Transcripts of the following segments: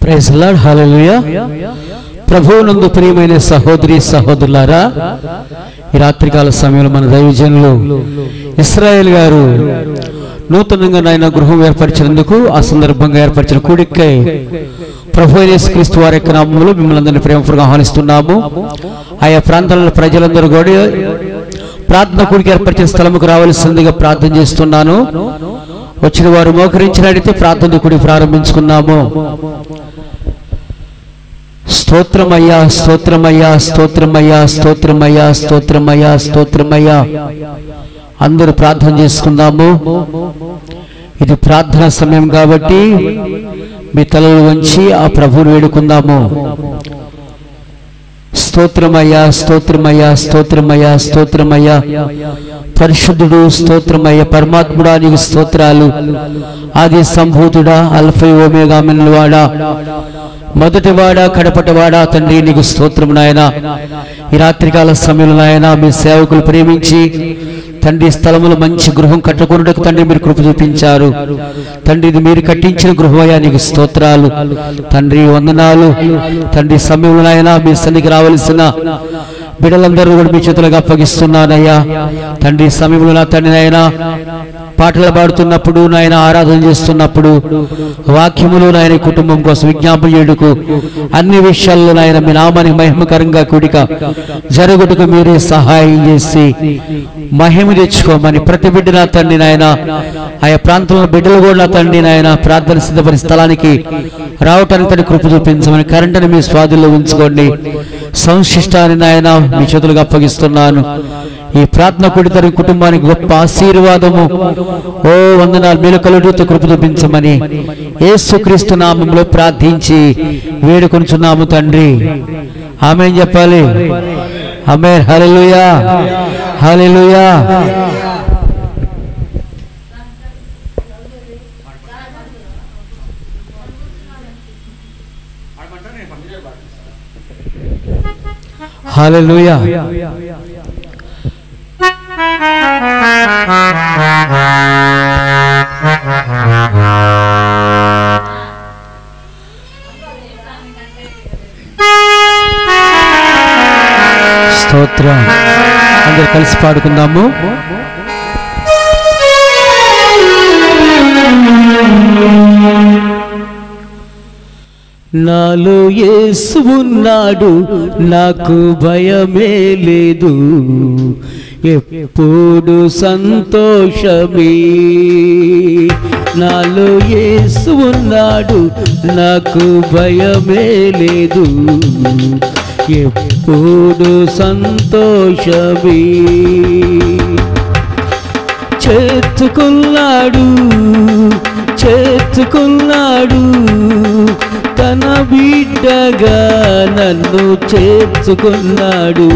Praise the lord, హల్లెలూయా. ప్రభువునందు ప్రియమైన సహోదరి సహోదరులారా, ఈ రాత్రికాల సమయంలో మన దైవజనులు ఇశ్రాయేల్ గారు నూతనంగా నాయన గృహం ఏర్పరిచినందుకు, ఆ సందర్భంగా ఏర్పరిచిన కూడికై ప్రభువైన యేసుక్రీస్తు వారి యొక్క నామములో మిమ్మల్ని అందరినీ ప్రేమపూర్వకంగా ఆహ్వానిస్తున్నాము. ఆయా ప్రాంతాల ప్రజలందరూ కూడా ప్రార్థన కూడిక ఏర్పరిచిన స్థలముకు రావాల్సిందిగా ప్రార్థన చేస్తున్నాను. వచ్చిన వారు మోకరించినట్లయితే ప్రార్థన కూడి ప్రారంభించుకున్నాము. స్తోత్రమయ్యా, స్తోత్రమయ్యా, స్తోత్రమయ్యా, స్తోత్రమయ్యా, స్తోత్రమయ్యా, స్తోత్రమయ్యా. అందరూ ప్రార్థన చేసుకుందాము. ఇది ప్రార్థన సమయం కాబట్టి మీ తలలు వంచి ఆ ప్రభువుని వేడుకుందాము. స్తోత్రమయ్యా, స్తోత్రమయ్యా, స్తోత్రమయ్యా, స్తోత్రమయ్యా. పరిశుద్ధుడు, స్తోత్రమయ్య పరమాత్ముడా, నీకు స్తోత్రాలు. ఆది సంభూతుడా, అల్ఫా ఓమేగా వాడా, మొదటివాడా కడపటివాడా తండ్రి, నీకు స్తోత్రము నాయన. ఈ రాత్రికాల సమయంలో నాయన మీ సేవకులు ప్రేమించి తండ్రి స్థలములు మంచి గృహం కట్టుకున్నట్టుకు తండ్రి మీరు కృప చూపించారు. తండ్రి ఇది మీరు కట్టించిన గృహమయ్యా, నీకు స్తోత్రాలు తండ్రి, వందనాలు తండ్రి. సమయంలో నాయన మీ సన్నిధికి రావలసిన బిడ్డలందరూ కూడా మీ చేతులకు అప్పగిస్తున్నానయ్యా తండ్రి. సమయంలో నా తండ్రి నాయన పాటలు పాడుతున్నప్పుడు నాయన, ఆరాధన చేస్తున్నప్పుడు, వాక్యములు నాయన కుటుంబం కోసం విజ్ఞాపన చేయుటకు, అన్ని విషయాల్లో నాయన మీ నామానికి మహిమకరంగా కూడిక జరుగుటకు మీరే సహాయం చేసి మహిమ తెచ్చుకోమని ప్రతి బిడ్డ నా తండ్రి నాయన, ఆయా ప్రాంతంలో బిడ్డలు కూడా నా తండ్రి నాయన ప్రార్థన సిద్ధపడి స్థలానికి రావటానికి తన కృప చూపించమని, కరెంటుని మీ స్వాధీనంలో ఉంచుకోండి. సంశిష్టాన్ని నాయన మీ చేతులకు అప్పగిస్తున్నాను. ఈ ప్రార్థన కూడితరి కుటుంబానికి గొప్ప ఆశీర్వాదము, ఓ వందనాలు మేలు కలుగుతూ కృప చూపించమని యేసుక్రీస్తు నామములో ప్రార్థించి వేడుకొనుచున్నాము తండ్రి. ఆమేన్ చెప్పాలి. ఆమేన్. హల్లెలూయా, హల్లెలూయా. హల్లెలూయా. స్తోత్రం. అందరు కలిసి పాడుకుందాము. నాలో యేసు ఉన్నాడు, నాకు భయమే లేదు, ఎప్పుడు సంతోషమే. నాలో యేసు ఉన్నాడు, నాకు భయమే లేదు, ఎప్పుడు సంతోషమే. చేర్చుకున్నాడు, చేర్చుకున్నాడు, తన బిడ్డగా నన్ను చేర్చుకున్నాడు.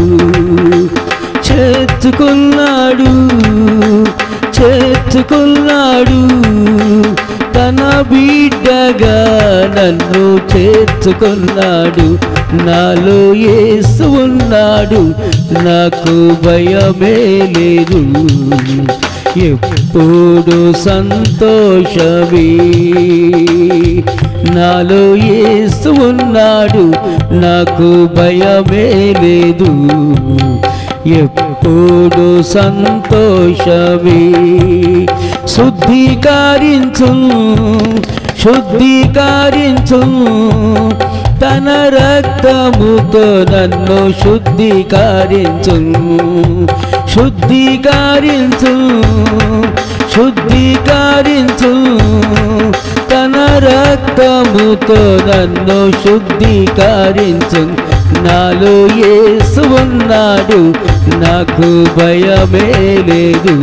చేర్చుకున్నాడు, చేర్చుకున్నాడు, తన బిడ్డగా నన్ను చేర్చుకున్నాడు. నాలో యేసు ఉన్నాడు, నాకు భయమే లేదు, ఎప్పుడు సంతోషమే. నాలో యేసు ఉన్నాడు, నాకు భయమే లేదు, ఎప్పుడు సంతోషమే. శుద్ధీకరించు, శుద్ధీకరించు, తన రక్తముతో నన్ను శుద్ధీకరించు. శుద్ధీకరించు, శుద్ధీకరించు, తన రక్తముతో నన్ను శుద్ధీకరించు. నాలో యేసు ఉన్నాడు, నాకు భయమే లేదు,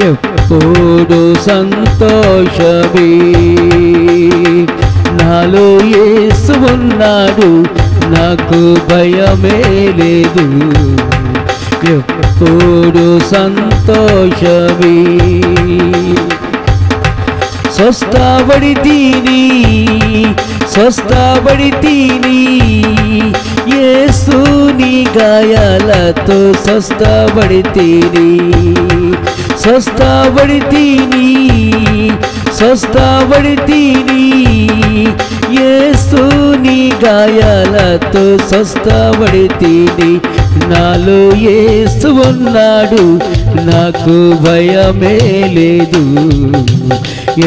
ఎప్పుడు సంతోషమే. నాలో యేసు ఉన్నాడు, నాకు భయమే లేదు, ఎప్పుడు సంతోషమే. స్వస్థపడితిని, స్వస్థపడితిని, యేసుని గాయాలతో స్వస్థపడితిని. స్వస్థపడితిని, స్వస్థపడితిని, స్వస్థతతో స్వస్థపడితిని. నాలో యేసు ఉన్నాడు, నాకు భయమే లేదు,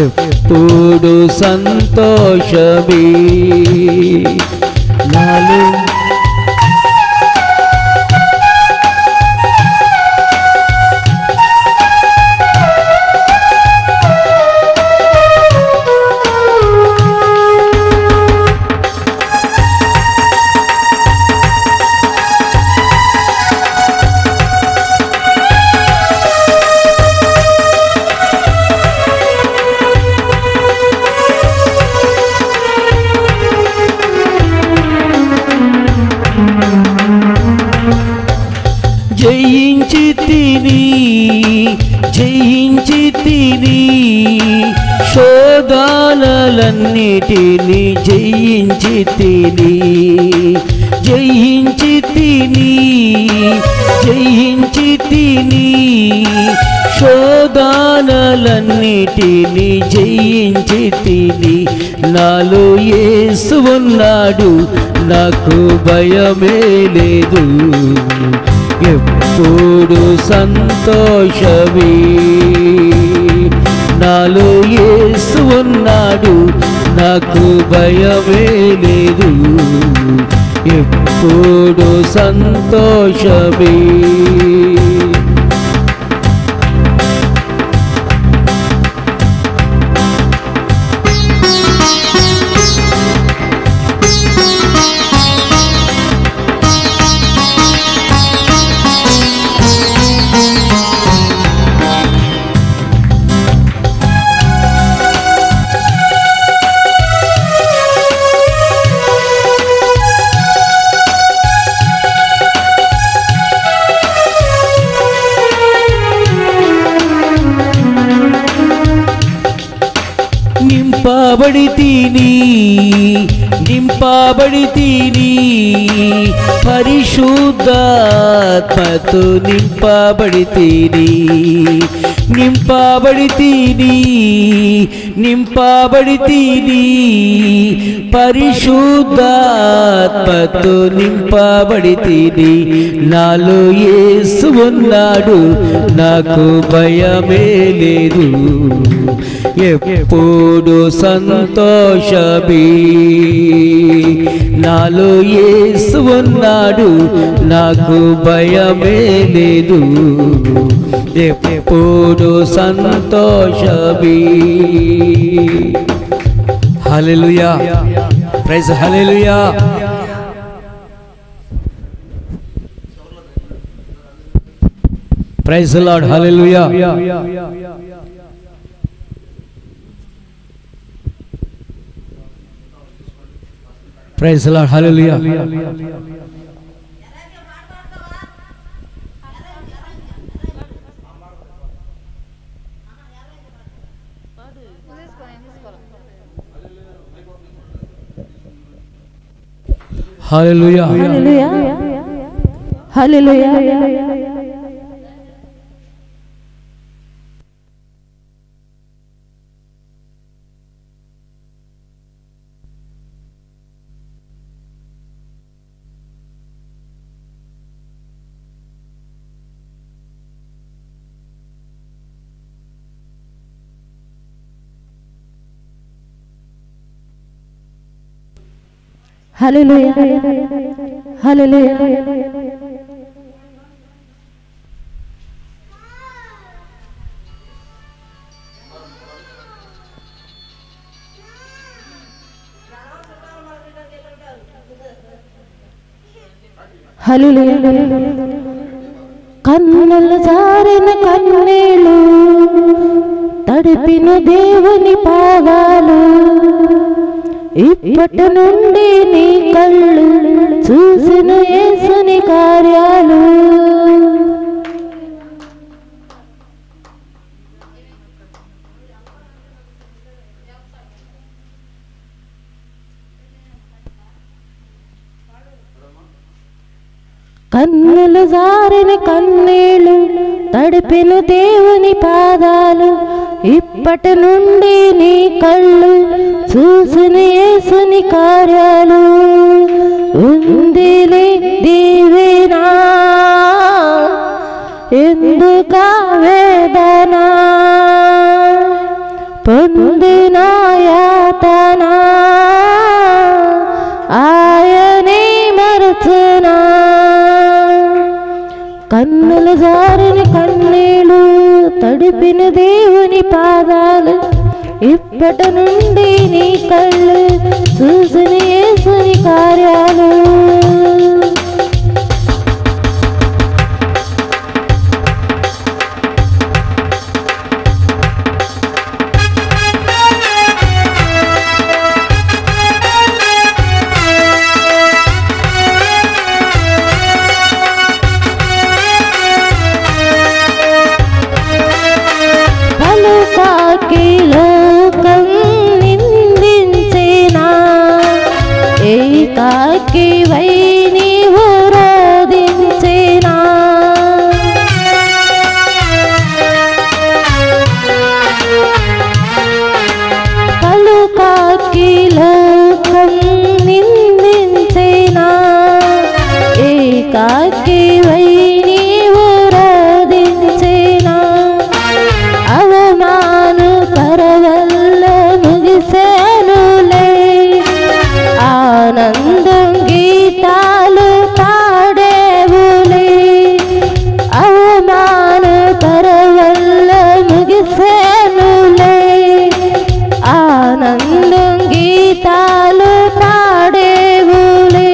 ఎప్పుడు సంతోషమే. నాలో జయించితిని శోధనలన్నిటిని జయించితిని శోధనలన్నిటిని జయించితిని. నాలో యేసు ఉన్నాడు, నాకు భయమే లేదు, ఎప్పుడు సంతోషమే. నాలో యేసు ఉన్నాడు, నాకు భయమే లేదు, ఎప్పుడు సంతోషమే. నింపబడితిని పరిశుద్ధాత్మతో నింపబడితిని పరిశుద్ధాత్మతో నింపబడితిని. నాలో యేసు ఉన్నాడు, నాకు భయమే లేదు, ఎప్పుడు సంతోషమే. నాలో యేసు ఉన్నాడు, నాకు భయమే లేదు, ఎప్పుడు సంతోషమే. Hallelujah, praise hallelujah. Praise the lord, hallelujah. Praise the lord, hallelujah. Hallelujah, hallelujah, hallelujah. Hallelujah, hallelujah. Hallelujah. కన్నులు జారిన కన్నీళ్ళు తడిపిన దేవుని పాదాలు, ఇప్పటి నుండి నీ కళ్ళు చూసిన యేసుని కార్యాలు. కన్నులు జారిన కన్నీళ్ళు తడిపిన దేవుని పాదాలు, ఇప్పటి నుండి నీ కళ్ళు చూసిన యేసుని కార్యాలు. ఉందిలే దీవెనా ఎందుక వేదన పొందిన యాతన ఆయనే మరచునా కన్నుల జారిన కన్నీళ్ళు తడిపిన దేవుని పాదాలు ఇప్పటి నుండి నీ కళ్ళు చూసిన యేసుని కార్యాలు లోకం నిందించేనా ఏకాకి వై నీవు రోధించేనా పలుకాకి లోకం నిందించేనా ఏకాకి వై నీవు రోధించేనా అవమాను పరవల్ల ముగిసేనులే ఆనందం గీతాలు పాడేవులే అవమాను పరవల్ల ముగిసేనులే ఆనందం గీతాలు పాడేవులే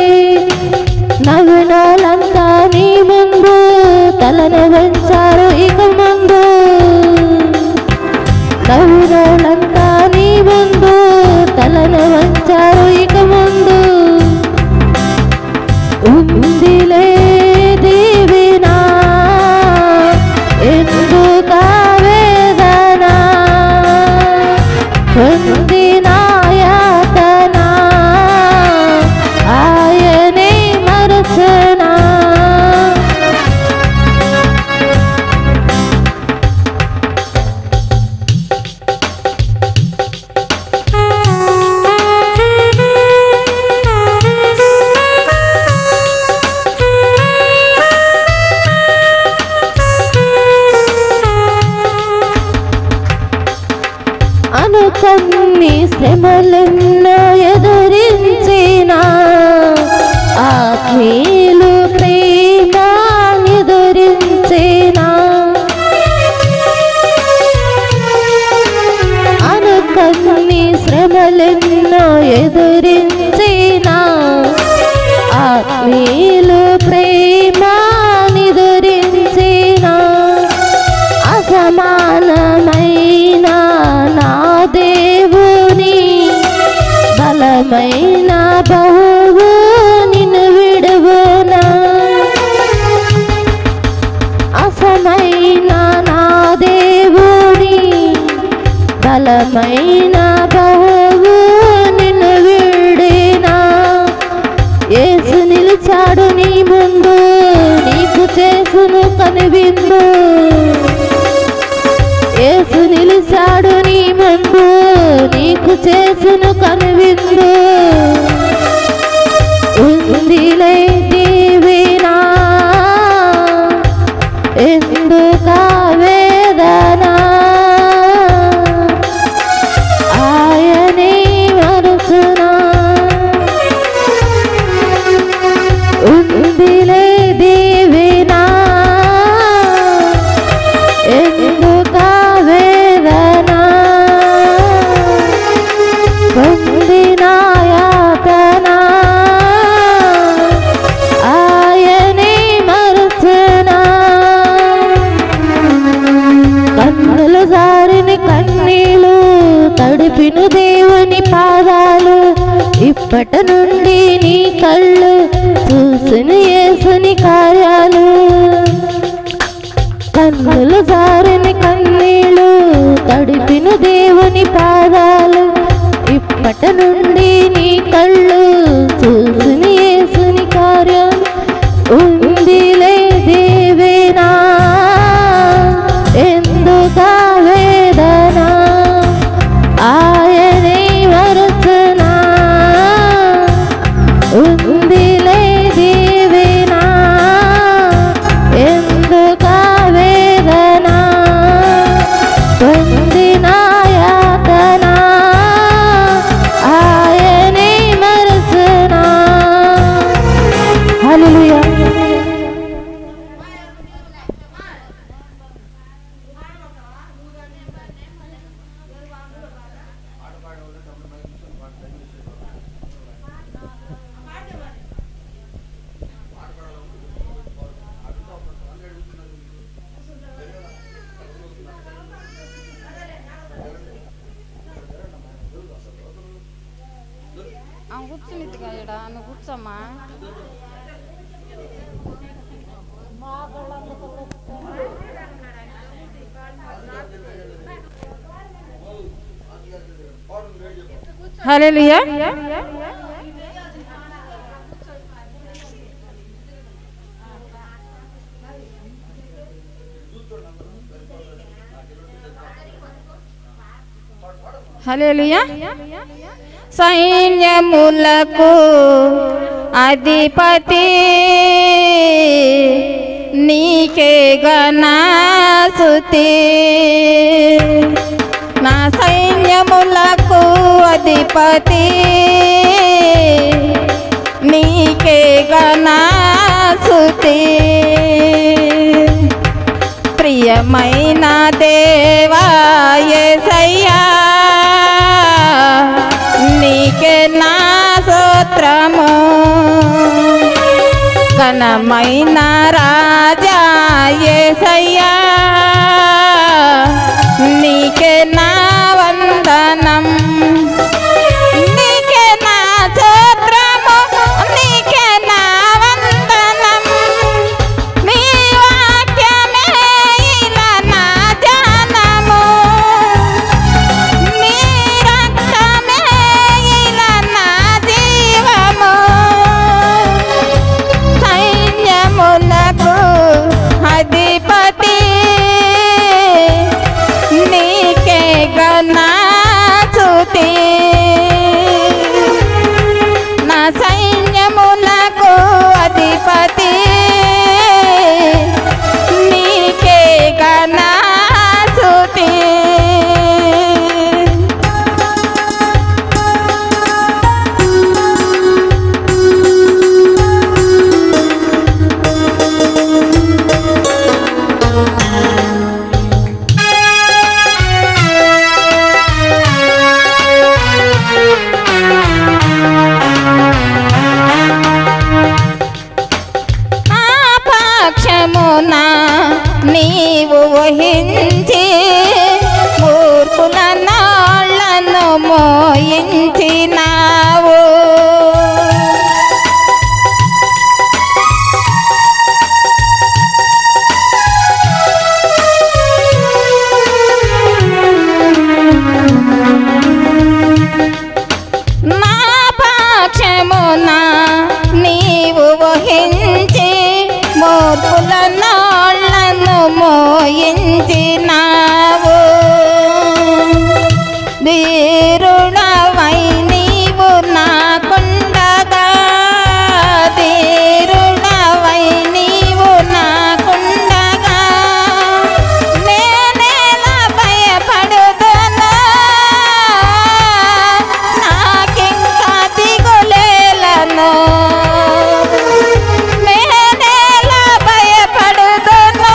నవ్వినోళ్ళంతా నీ ముందు తలను వంచారు ఇక ముందు నవ్వినోళ్ళంతా నీ ముందు తలను వంచారు ఇక ముందు ఉందిలే దీవెనా ఎందుక వేదన పొందిన యాతన ఆయనే మరచునా అనుకన్ని శ్రమలెన్నో ఎదురించిన ఆత్మీయులు ప్రేమ ఎదురించిన అనుకన్ని శ్రమలెన్నో ఎదురించిన ఆత్మీయులు ప్రేమ ఎదురించిన అసమానమైన నా దేవుని బలమైన బహువు నిన్ను విడువునా అసమైన నా దేవుని బలమైన బహువు నిన్ను విడినా యేసు నిలిచాడు నీ ముందు నీకు చేసును కనువిందు యేసు నిలిచాడు నీ ముందు నీకు చేసును కనువిందు ఉందిలే దీవెనా ఎందుక వేదన ఆయనే మరచునా ఉందిలే దీవెనా ఎందుక వేదన పొందిన యాతన ఆయనే మరచునా కన్నులు జారిన కన్నీళ్ళు తడిపిన దేవుని పాదాలు ఇప్పటి నుండి నీ కళ్ళు చూసిన యేసుని కార్యాలు కన్నులు జారిన కన్నీళ్ళు తడిపిన దేవుని పాదాలు ఇప్పటి నుండి నీ కళ్ళు చూసిన యేసుని కార్యాలు ఉందిలే దీవెనా ఎందుక వేదన ఆయనే మరచునా ఉందిలే కూర్చునిద్దిగా ఇక్కడ నువ్వు కూర్చోమ్మా. హల్లెలూయా. హల్లెలూయా. సైన్యములకు అధిపతి నీకే ఘనస్తుతి. నా సైన్యములకు అధిపతి నీకే ఘనస్తుతి. ప్రియమైన దేవా యేసయ్యా నీకే నా స్తోత్రము. ఘనమైన రాజా యేసయ్యా నీకే నా వందనం. నీకే నా స్తోత్రము, నీకే నా వందనం. నీ వాక్యమే ఇలా నా ధ్యానము, నీ రక్తమే ఇలా నా జీవము. సైన్యములకు అధిపతి నీకే ఘనస్తుతి. నా సైన్యములకు అధిపతి నీకే ఘనస్తుతి. పక్షమున నీవు వహించి మూర్ఖుల నాళ్లను మోయించినావు. నా పక్షమున నీవు వహించి మూర్ఖుల నాళ్లను మోయించినావు. ధీరుడవై నీవు నాకుండగా, ధీరుడవై నీవు నాకుండగా నేనేలా భయపడుదును. నాకింకా దిగులేలను. నేనేలా భయపడుదును.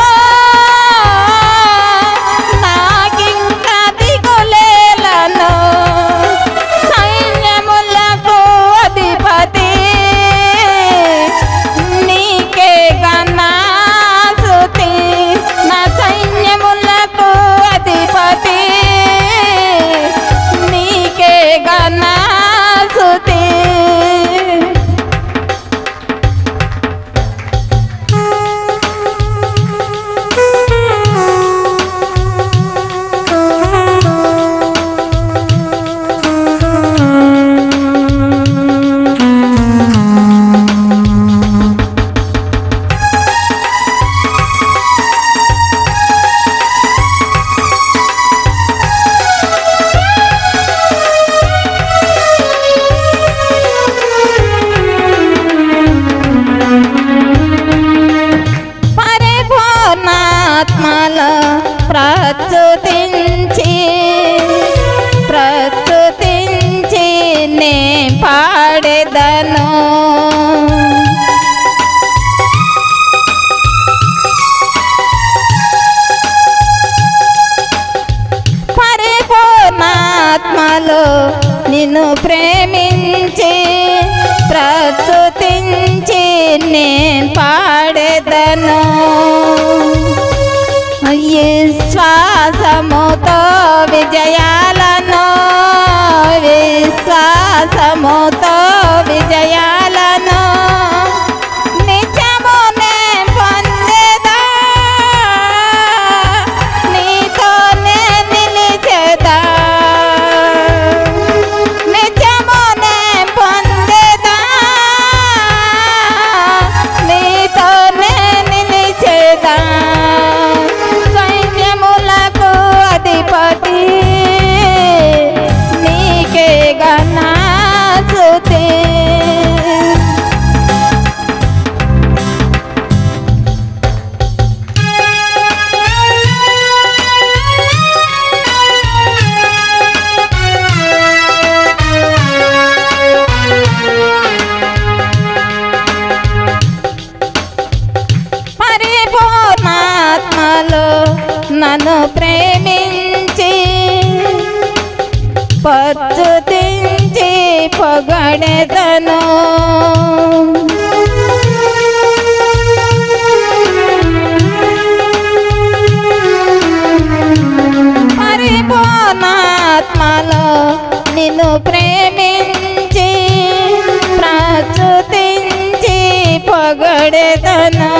నాకింకా దిగులేలను. సైన్యములకు అధిపతి నీకే ఘనస్తుతి. నా సైన్యములకు అధిపతి నీకే ఘనస్తుతి. పరిపూర్ణాత్మలో ప్రస్తుతించి నే పాడెదను. పరిపూర్ణాత్మలో నిన్ను ప్రేమించి ప్రస్తుతించి నే పాడెదను. విశ్వాసముతో విజయాలను విశ్వాసముతో విజయాలను నిత్యమునే పొందేదా నీతోనే నిలిచేదా నిత్యమునే పొందేదా నీతోనే నిలిచేదా సైన్యములకు అధిపతి నీకే ఘనస్తుతి పరిపూర్ణాత్మలో నన్ను ప్రేమించి పచ్చుతించి పొగడెదను పరిపూర్ణాత్మలో నిన్ను ప్రేమించి ప్రచుతించి పొగడెదను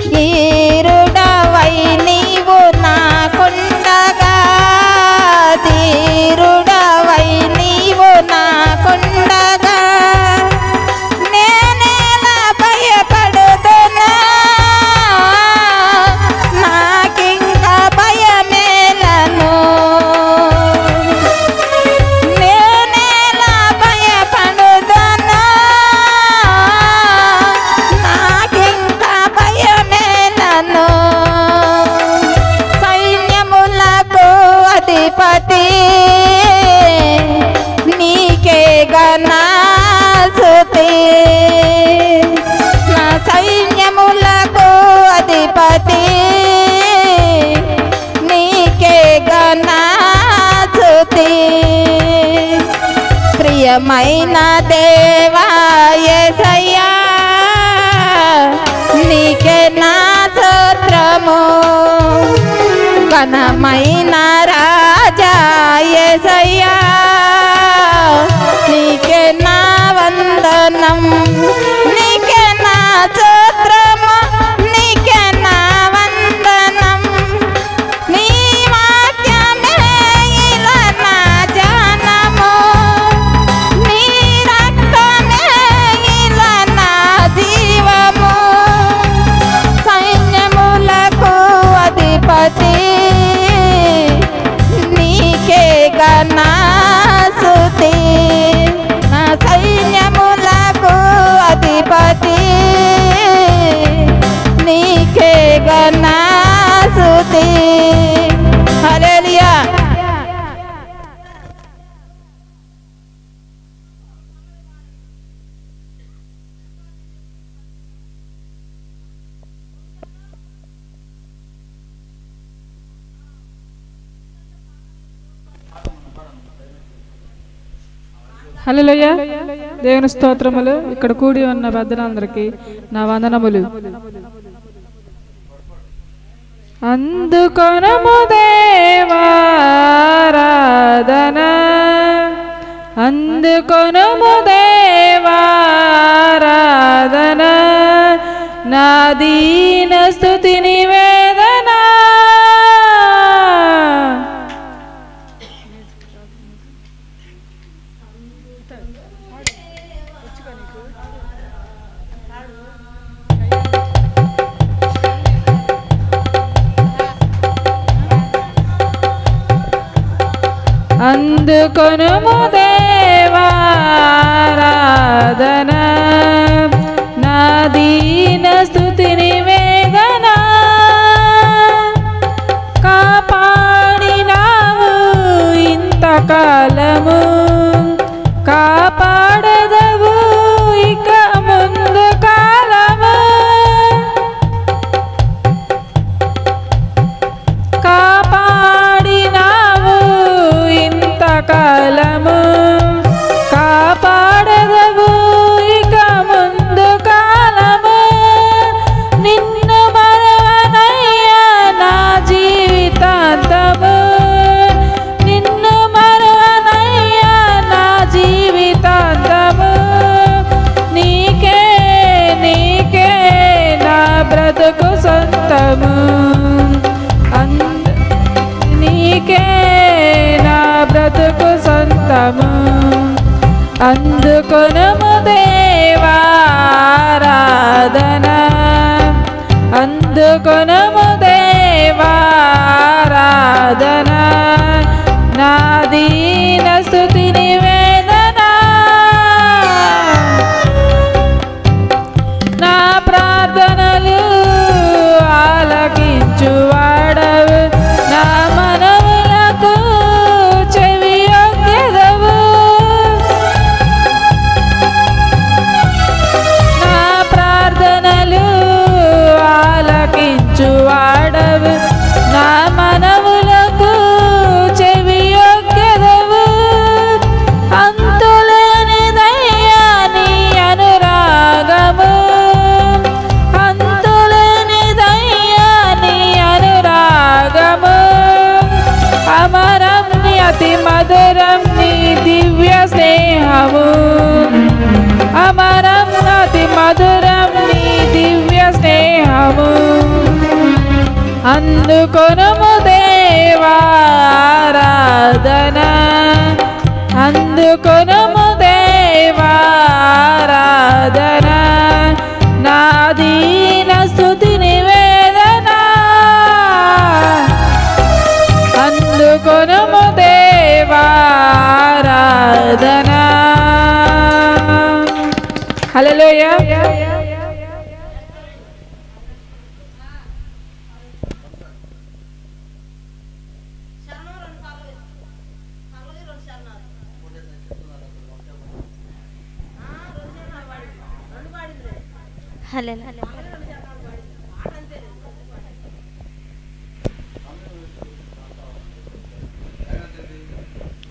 ధీరుడవై నీవు నాకుండగా ధీరుడవై నీవు నాకుండగా నేనేలా భయపడుతున్నా నాకింకా భయమేలను నేనేలా భయపడుతున్నా నాకింకా భయమేలను సైన్యములకు అధిపతి నీకే ఘనస్తుతి నా సైన్యములకు అధిపతి నీకే ఘనస్తుతి ప్రియమైన దేవా యేసయ్యా నీకే నా స్తోత్రము ఘనమైన రాజా యేసయ్యా నీకే నా వందనం నీకే నా స్తోత్రము నీకే నా వందనం నీ వాక్యమే ఇలా నా జానము నీ రక్తమే ఇలా నా జీవము సైన్యములకు అధిపతి నీకే ఘనస్తుతి నా సైన్యములకు అధిపతి నీకే ఘనస్తుతి హల్లెలూయా హల్లెలూయా దేవుని స్తోత్రములు. ఇక్కడ కూడి ఉన్న పెద్దలందరికీ నా వందనములు. అందుకొనము దేవారాధన అందుకొనము దేవారాధన నా దీన స్తుతి నివేదన అందుకొనుము దేవారాధన నా దీన స్తుతి నివేదన కాపాడినావు ఇంతకాలము కాపాడదవు ఇక ముందు కాలము కాపాడినావు ఇంతకాలము కాపాడదవు ఇక ముందు కాలము నిన్ను మరవ స్తోత్రము అందుకొనుము దేవారాధన అందుకొనుము దేవారాధన నా దీన స్తుతి నివేదన నా ప్రార్థనలు ఆలకించువాడవు నా మనవులకు చెవియొగ్గెదవు నా ప్రార్థనలు ఆలకించువాడవు నా మనవులకు చెవియొగ్గెదవు అంతులేనిదయ్యా నీ అనురాగము అంతులేనిదయ్యా నీ అనురాగము అమరం నీ అతి మధురం నీ దివ్య స్నేహము అమరం అతి మధురం నీ దివ్య స్నేహము అందుకొనుము దేవారాధన అందుకొనుము దేవారాధన నా దీన స్తుతి నివేదన అందుకొనుము దేవారాధన హల్లెలూయా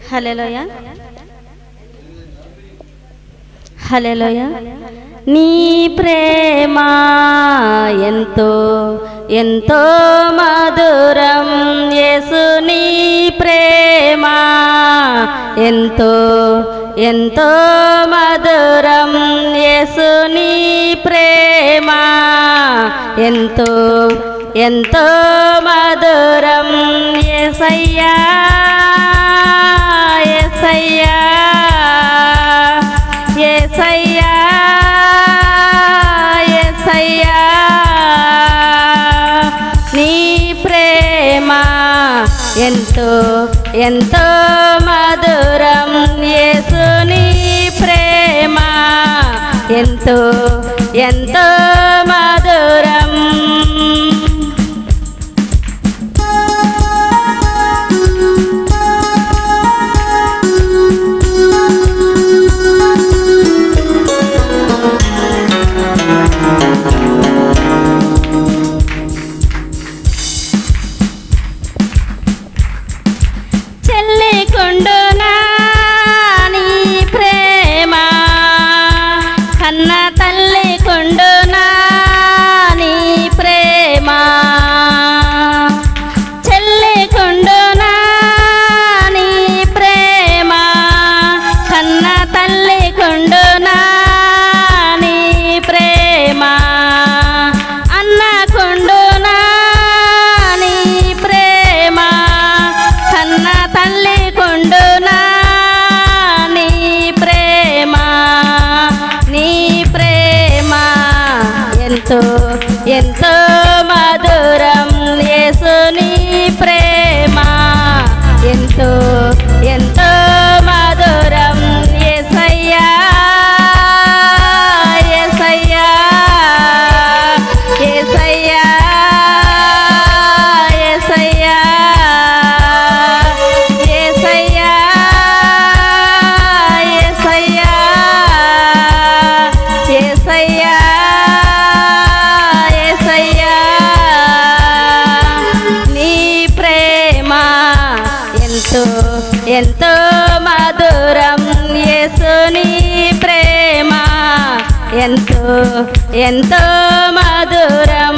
హల్లెలూయా హల్లెలూయా నీ ప్రేమ ఎంతో ఎంతో మధురం యేసు నీ ప్రేమ ఎంతో ఎంతో మధురం యేసు నీ ప్రేమ ఎంతో ఎంతో మధురం యేసయ్యా యేసయ్యా యేసయ్యా యేసయ్యా నీ ప్రేమ ఎంతో ఎంతో మధురం యేసు నీ ప్రేమ ఎంతో ఎంతో మధురం చెల్లికొండునా నీ ప్రేమ కన్న తల్లి కొండునా నీ ప్రేమ చెల్లికొండునా నీ ప్రేమ కన్న తల్లి కొండునా నీ ప్రేమ అన్న కొండునా నీ ప్రేమ కన్న తల్లి కొండునా నీ ప్రేమ నీ ప్రేమ ఎంతో ఎంతో మధురం యేసు నీ ప్రేమ ఎంతో ఎంతో మధురం యేసయ్యా యేసయ్యా యేసయ్యా యేసయ్యా యేసయ్యా యేసయ్యా యేసయ్యా యేసయ్యా నీ ప్రేమ ఎంతో ఎంతో మధురం యేసు నీ ప్రేమ ఎంతో ఎంతో మధురం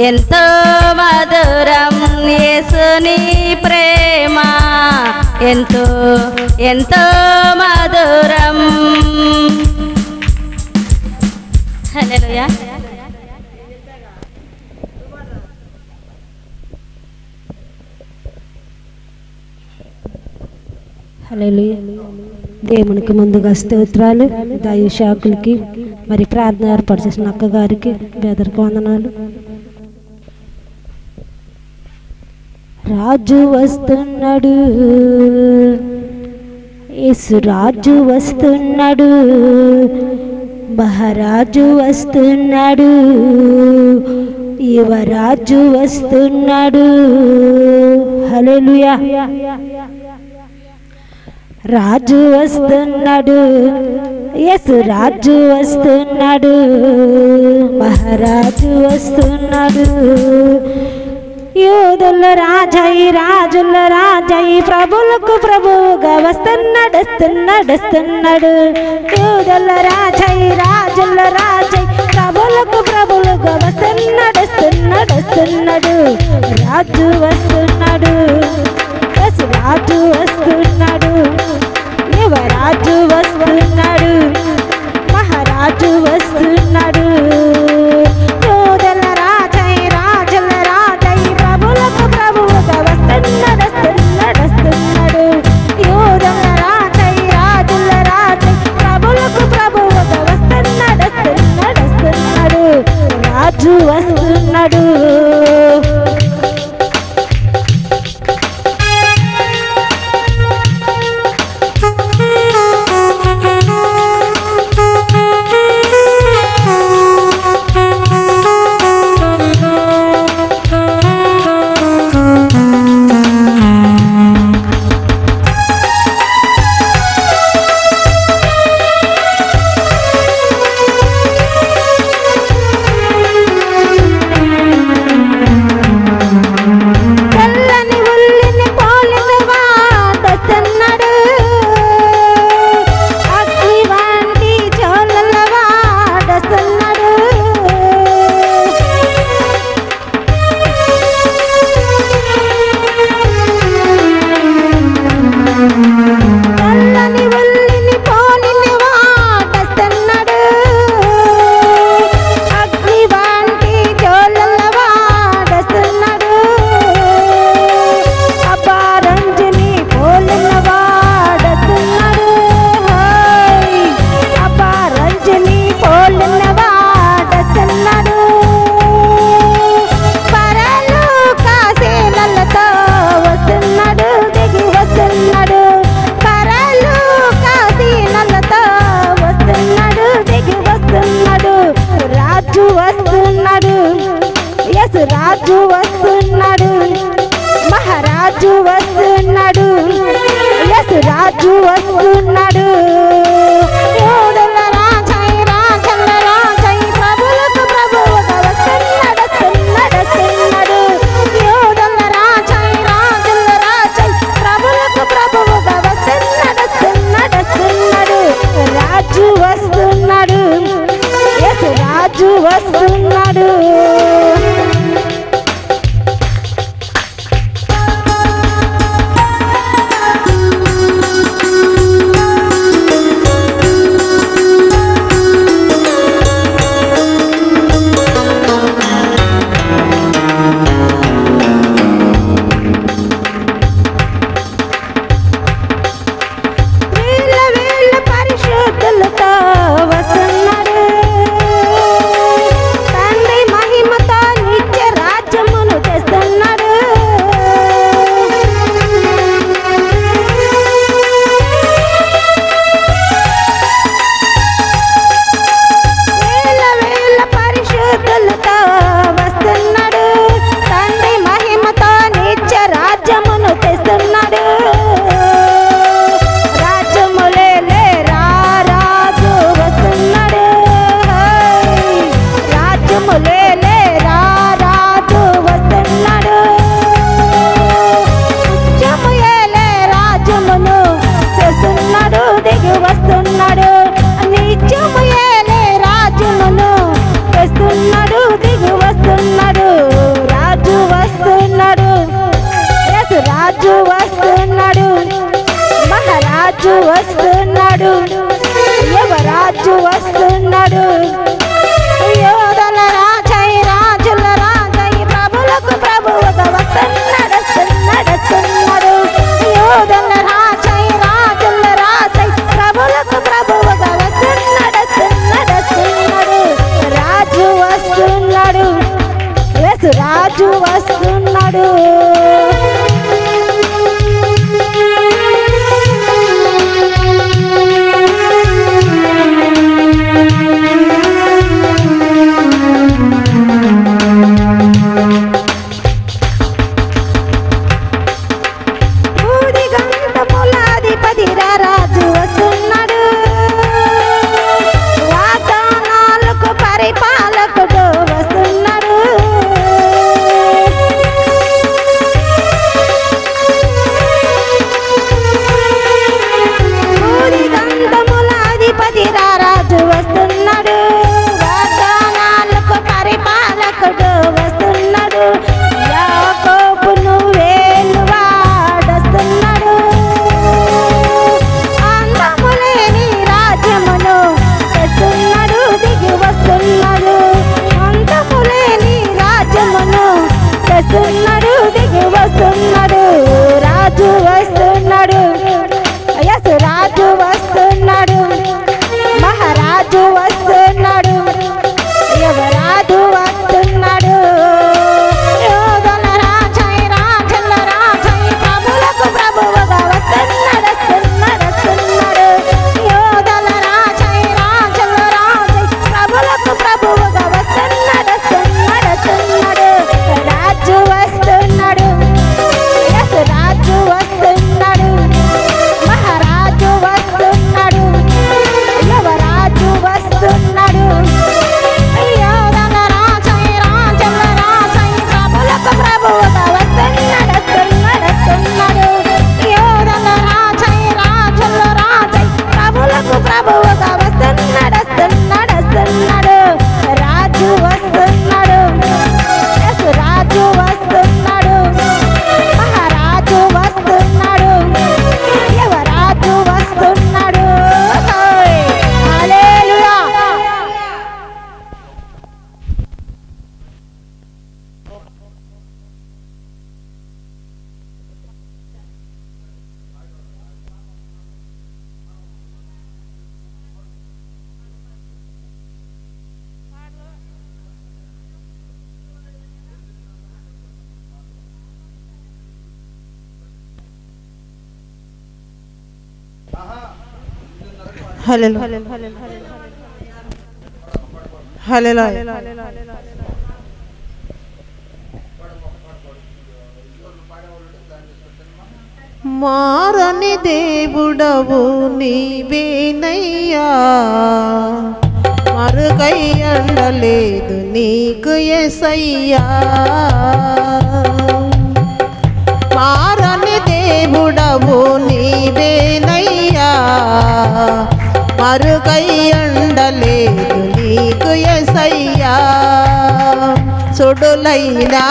ఎంతో మధురం యేసుని ప్రేమ ఎంతో ఎంతో మధురం. హల్లెలూయా. హల్లెలూయా. దేవునికి ముందుగా స్తోత్రాలు. దైవ శాఖలకి మరి ప్రార్థన ఏర్పాటు చేసిన అక్కగారికి బెదరికి వందనాలు. రాజు వస్తున్నాడు, యేసు రాజు వస్తున్నాడు, మహారాజు వస్తున్నాడు, యువరాజు వస్తున్నాడు. హల్లెలూయా. రాజు వస్తున్నాడు, యేసు రాజు వస్తున్నాడు, మహారాజు వస్తున్నాడు. యూదుల రాజై రాజుల రాజై ప్రభులకు ప్రభువుగా వస్తున్నాడు. యూదుల రాజై రాజుల రాజై ప్రభులకు ప్రభువుగా వస్తున్నాడు. రాజు వస్తున్నాడు, యేసు రాజు వస్తున్నాడు, యువరాజు వస్తున్నాడు, మహారాజు వస్తున్నాడు. యూదుల రాజై రాజుల రాజై ప్రభులకు ప్రభువుగా వస్తున్నాడు. యూదుల రాజై రాజుల రాజై ప్రభులకు ప్రభువుగా వస్తున్నాడు. రాజు వస్తున్నాడు. వస్తున్నాడు, యేసు రాజు వస్తున్నాడు, మహారాజు వస్తున్నాడు, యువరాజు వస్తున్నాడు. యోధల రాజై రాజుల రాజై ప్రభులకు ప్రభువుగా వస్తున్నాడు, వస్తున్నాడు. యోధల రాజై రాజుల రాజై ప్రభులకు ప్రభువుగా వస్తున్నాడు, వస్తున్నాడు. రాజు వస్తున్నాడు, యేసు రాజు వస్తున్నాడు. రాజు వస్తున్నాడు, వాగ్దానాలకు పరిపాలకుడు వస్తున్నాడు. భూదిగంధముల అధిపతి రాజు వస్తున్నాడు, వాగ్దానాలకు పరిపాలకుడు వస్తున్నాడు. యాకోబును వేలువాడొస్తున్నాడు, అంతములేని రాజ్యమును తెస్తున్నాడు, దిగి వస్తున్నాడు. అంతములేని రాజ్యమును తెస్తున్నాడు, దిగి వస్తున్నాడు. రాజు వస్తున్నాడు, యేసు రాజు వస్తున్నాడు, మహారాజు వస్తున్నాడు, యువరాజు వస్తున్నాడు. యోధల రాజై రాజుల రాజై ప్రభులకు ప్రభువుగా వస్తున్నాడు, వస్తున్నాడు. యోధల రాజై రాజుల రాజై ప్రభులకు ప్రభువుగా వస్తున్నాడు, వస్తున్నాడు. రాజు వస్తున్నాడు, యేసు రాజు వస్తున్నాడు, మహారాజు వస్తున్నాడు, యువరాజు వస్తున్నాడు. యోధల రాజై రాజుల రాజై ప్రభులకు ప్రభువుగా వస్తున్నాడు, వస్తున్నాడు. యోధల రాజై రాజుల రాజై ప్రభులకు ప్రభువుగా వస్తున్నాడు, వస్తున్నాడు. రాజు వస్తున్నాడు, యేసు రాజు వస్తున్నాడు, మహారాజు వస్తున్నాడు, యువరాజు వస్తున్నాడు. హల్లెలూయా. మారని దేవుడవు నీవేనయ్యా, మరుగై అండలేదు నీకు యేసయ్యా. మారని దేవుడవు నీవేనయ్యా, మరుగై అండలేదు నీకు యేసయ్యా. సుడులైనా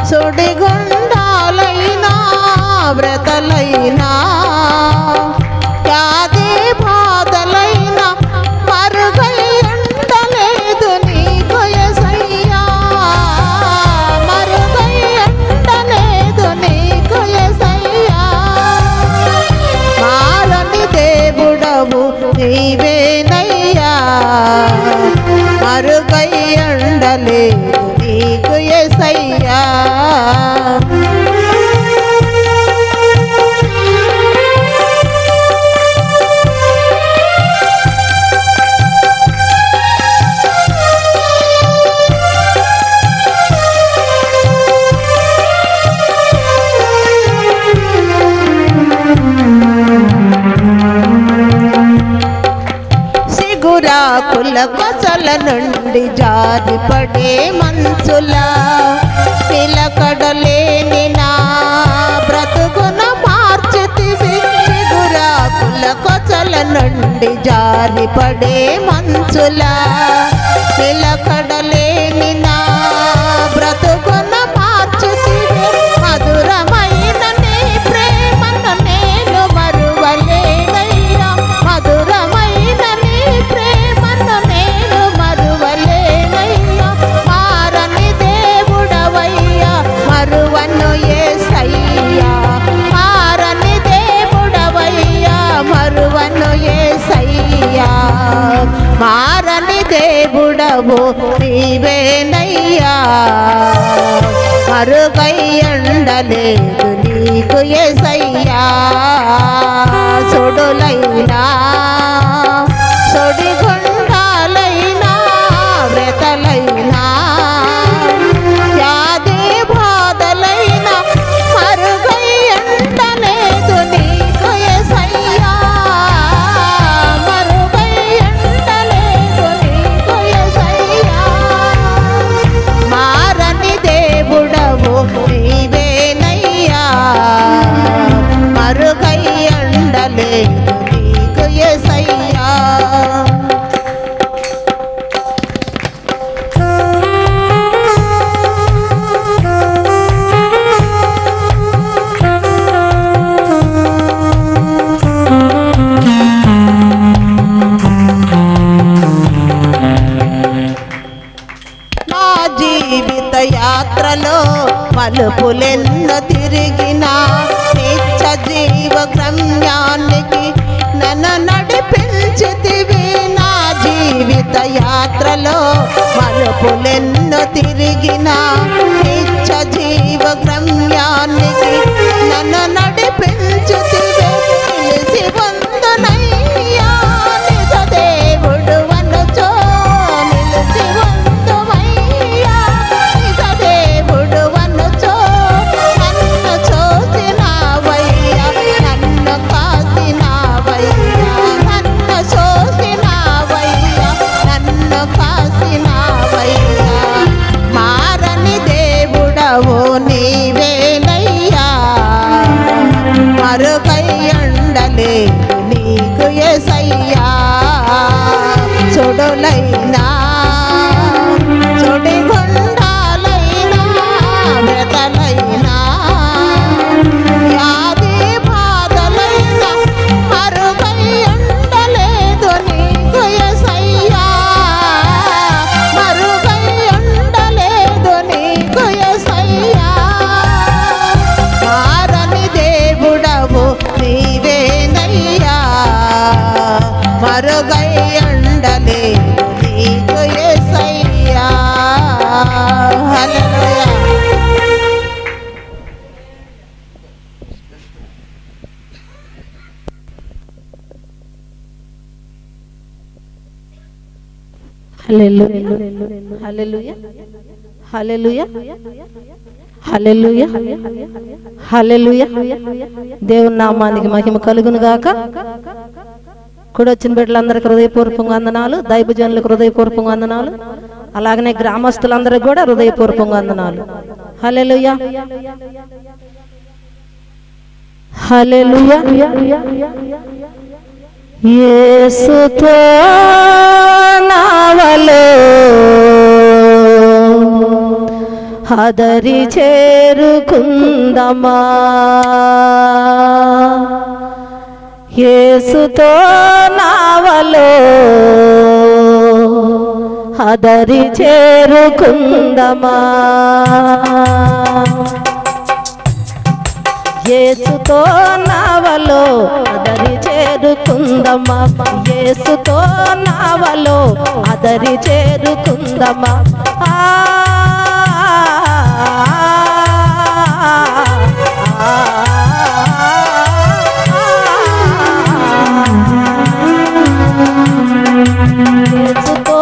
సుడిగుండాలైనా వ్రతలైనా వ్యాధి బాధలైనా మరుగై ఉండలేదు నీకు యేసయ్యా, మరుగై ఉండలేదు నీకు యేసయ్యా. మారని దేవుడవు నీవేనయ్యా, మరుగై ఉండలేదు నీకు యేసయ్యా. సిగురాకుల కొసల నుండి జారిపడే మంచులా నిలకడలేని నా బ్రతుకును మార్చితివి. సిగురాకుల కొసల నుండి జారిపడే మంచులా నిలకడలేని నా బ్రతుకును మార్చితివి. మరువను యేసయ్యా మారని దేవుడవయ్యా మరువను యేసయ్యా మారని దేవుడవు నీవేనయ్యా మరుగై ఉండలేదు నీకు యేసయ్యా సొడులైనా సొడిగుండాలైనా వ్రతలైనా వ్యాధి బాధలైనా మరుగై ఉండలేదు నీకు యేసయ్యా మరుగై ఉండలేదు నీకు యేసయ్యా మారని దేవుడవు నీవేనయ్యా మరుగై ఉండలేదు నీకు యేసయ్యా నా జీవిత యాత్రలో మలుపులెన్నో తిరిగిన నిత్య జీవ గమ్యానికి నన్ను నడిపించితివి నా జీవిత యాత్రలో మలుపులెన్నో తిరిగిన నిత్య జీవ గమ్యానికి నన్ను నడిపించితివి నిలిచి వందనయ్యా నిజ దేవుడు వనచో నిలిచి వందమయ్యా నిజ దేవుడు వనచో నన్ను చూసినావయ్యా నన్ను కాసినావయ్యా నన్ను చూసినావయ్యా నన్ను కాసినావయ్యా మారని దేవుడవు నీవేనయ్యా మరుగై ఉండలేదు నీకు యేసయ్యా చొడులైనా చొడిగుండాలైనా వ్రతలైనా వ్యాధి బాధలైనా మరుగై ఉండలేదు నీకు యేసయ్యా మరుగై ఉండలేదు నీకు యేసయ్యా మారని దేవుడవు నీవేనయ్యా మరుగై ఉండలేదు నీకు యేసయ్యా హల్లెలూయా హల్లెలూయా హల్లెలూయా హల్లెలూయా హల్లెలూయా దేవుని నామానికి మహిమ కలుగును గాక. కూడా వచ్చిన బిడ్డలందరికీ హృదయపూర్వకంగా వందనాలు, దైవజనులకు హృదయపూర్వకంగా వందనాలు, అలాగనే గ్రామస్తులందరికీ కూడా హృదయపూర్వకంగా వందనాలు. హల్లెలూయా హల్లెలూయా యేసుతో నావలో హదరి చేరుకుందమా యేసుతో నావలో హదరి చేరుకుందమా యేసుతో నావలో అదరి చేరుకుందమా యేసుతో నావలో అదరి చేరుకుందమా యేసుతో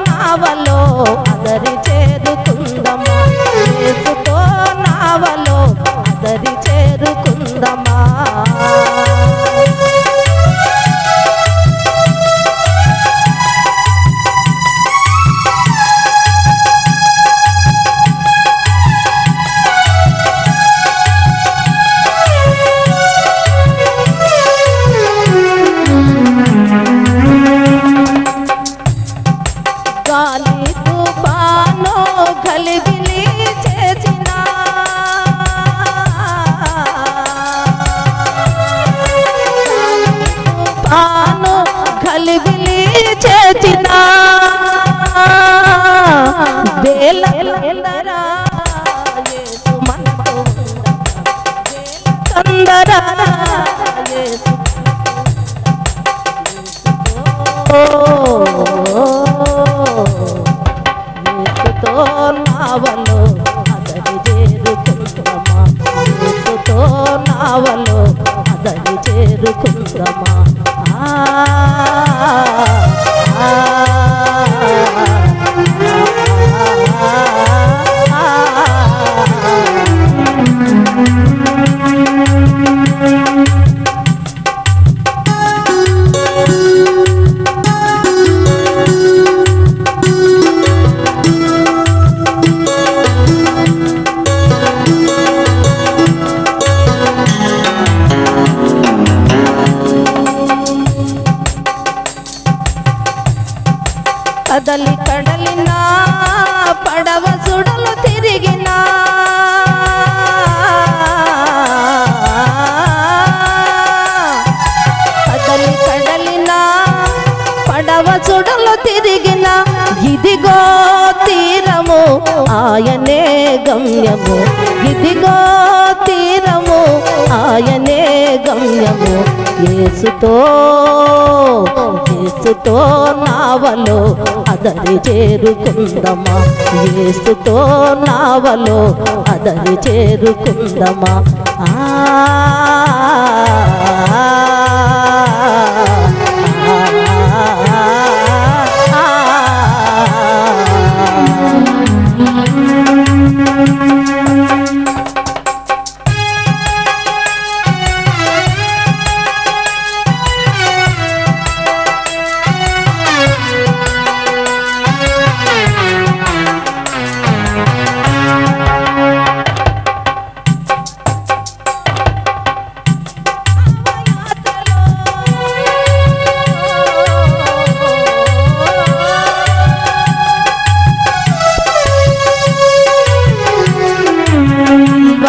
నావలో అదరి చేరుకుందమా యేసుతో నావలో అదరి చేరుకుందమా జేలందరా యేసు మనతో జేలందరా యేసు యేసుతో నావలో అతడి చేరుకుందమా యేసుతో నావలో అతడి చేరుకుందమా కదలి కడలినా పడవ సుడలు తిరిగినా కదలి కడలినా పడవ సుడలు తిరిగినా ఇదిగో తీరము ఆయనే గమ్యము ఇదిగో తీరము ఆయనే గమ్యము యేసుతో యేసుతో నావలో అదరి చేరుకుందమా యేసుతో నావలో అదరి చేరుకుందమా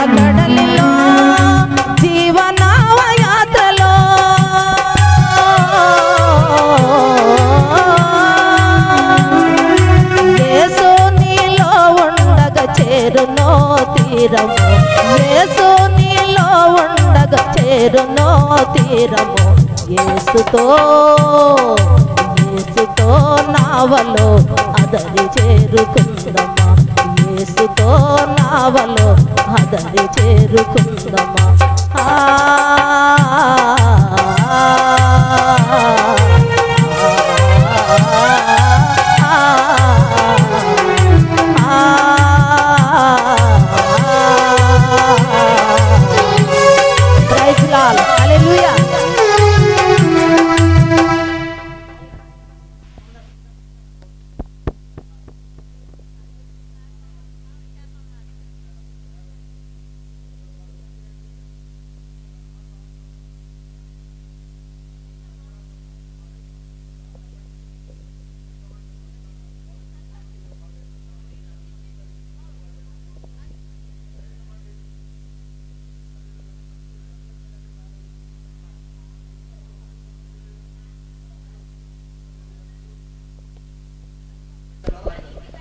కడలిలో జీవనావ యాత్రలో యేసు నీలో ఉండగా చేరునో తీరము యేసు నీలో ఉండగా చేరునో తీరము యేసుతో యేసుతో నావలో అదరి చేరుకుందమా యేసుతో నావలో అదరి చేరుకుందమా ప్రైజ్ లార్డ్ హల్లెలూయా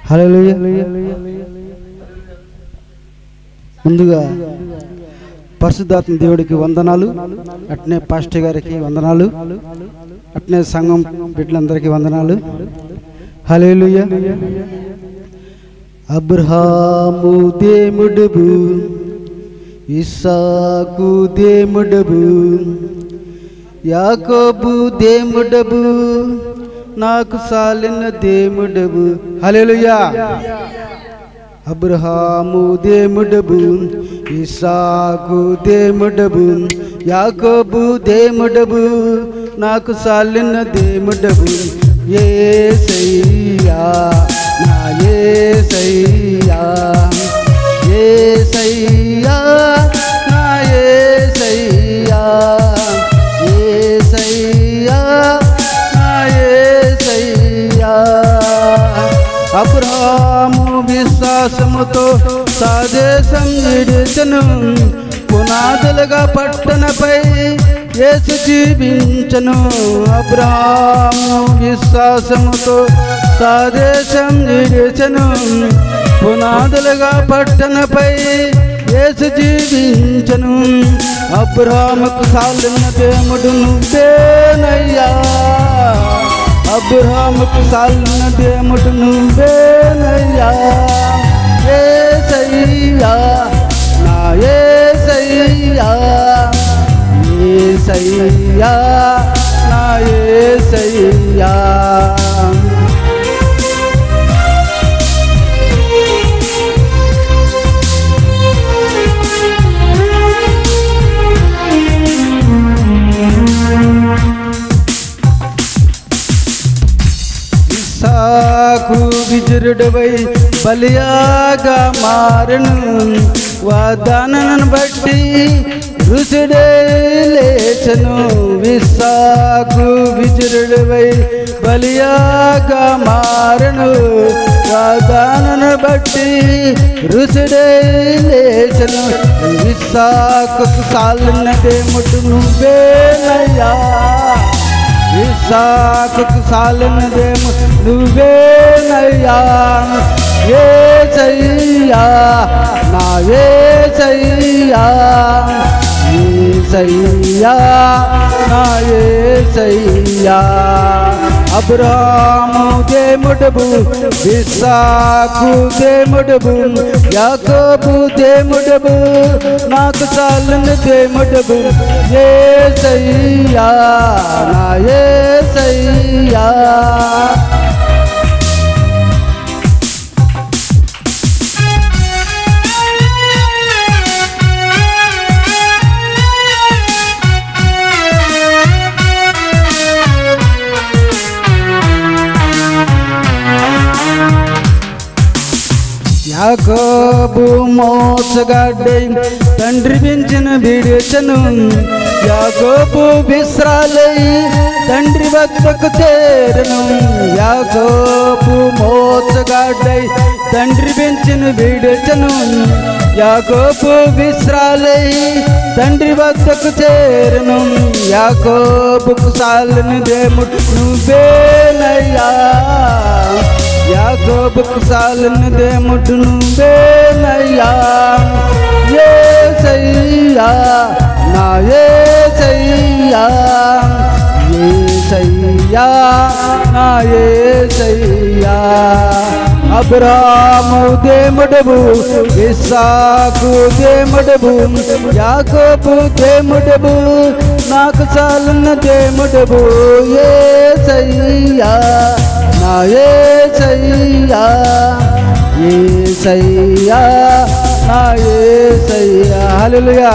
హల్లెలూయా. ముందుగా పరిశుద్ధాత్మ దేవుడికి వందనాలు, అట్నే పాస్టర్ గారికి వందనాలు, అట్నే సంఘం బిడ్డలందరికీ వందనాలు. హల్లెలూయా. అబ్రహాము దేవుడవు, ఇస్సాకు దేవుడవు, యాకోబు దేవుడవు, నాకు సాలిన దేవుడవు. హల్లెలూయా. అబ్రహాము దేవుడవు, ఇస్సాకు దేవుడవు, యాకోబు దేవుడవు, నాకు సాలిన దేవుడవు. యేసయ్యా నా యేసయ్యా, యేసయ్యా నా యేసయ్యా, యేసయ్యా నా యేసయ్యా. అబ్రహాము విశ్వాసముతో స్వదేశం విడిచెను, పునాదులుగా పట్టణపై యేసు జీవించను. అబ్రహాము విశ్వాసముతో స్వదేశం విడిచెను, పునాదులుగా పట్టణపై యేసు జీవించను. అబ్రహాముకు సాలిన దేవుడు నువ్వేనయ్యా, అబ్రహాముకు సాలిన దేవుడు నువ్వేనయ్యా. యేసయ్యా నా యేసయ్యా, యేసయ్యా నా యేసయ్యా. ఇస్సాకు విజరుడవై బలియాగా మారను. వాగ్దానాన్ని బట్టి ఋషుడే లేచను. ఇస్సాకు విజరుడవై బలియాగా మారను. వాగ్దానాన్ని బట్టి ఋషుడే లేచను. ఇస్సాకు సాలిన దేవుడు నువ్వేనయ్యా, ఇస్సాకుకు సాలిన దేవుడు నువ్వేనయ్యా. యేసయ్యా నా యేసయ్యా, యేసయ్యా నా యేసయ్యా. అబ్రాహాము దేవుడవు, ఇస్సాకు దేవుడవు, యాకోబు దేవుడవు, నాకు సాలిన దేవుడవు. యేసయ్యా నా యేసయ్యా. యాకోబు మోసగాడై తండ్రి పెంచిన విడిచెను. యాకోబు విశ్రాలై తండ్రి వద్దకు చేరను. యాకోబు మోసగాడై తండ్రి పెంచిన విడిచెను. యాకోబు విశ్రాలై తండ్రి వద్దకు చేరను. యాకోబుకు సాలిన దేవుడు నువ్వేనయ్యా, యాకోబుకు సాలిన దేవుడు నువ్వేనయ్యా. యేసయ్యా నా యేసయ్యా, యేసయ్యా నా యేసయ్యా. అబ్రాహాము దేవుడవు, ఇస్సాకు దేవుడవు, యాకోబు దేవుడవు, నాకు సాలిన దేవుడవు. యేసయ్యా నా యేసయ్యా, యేసయ్యా నా యేసయ్యా. హల్లెలూయా.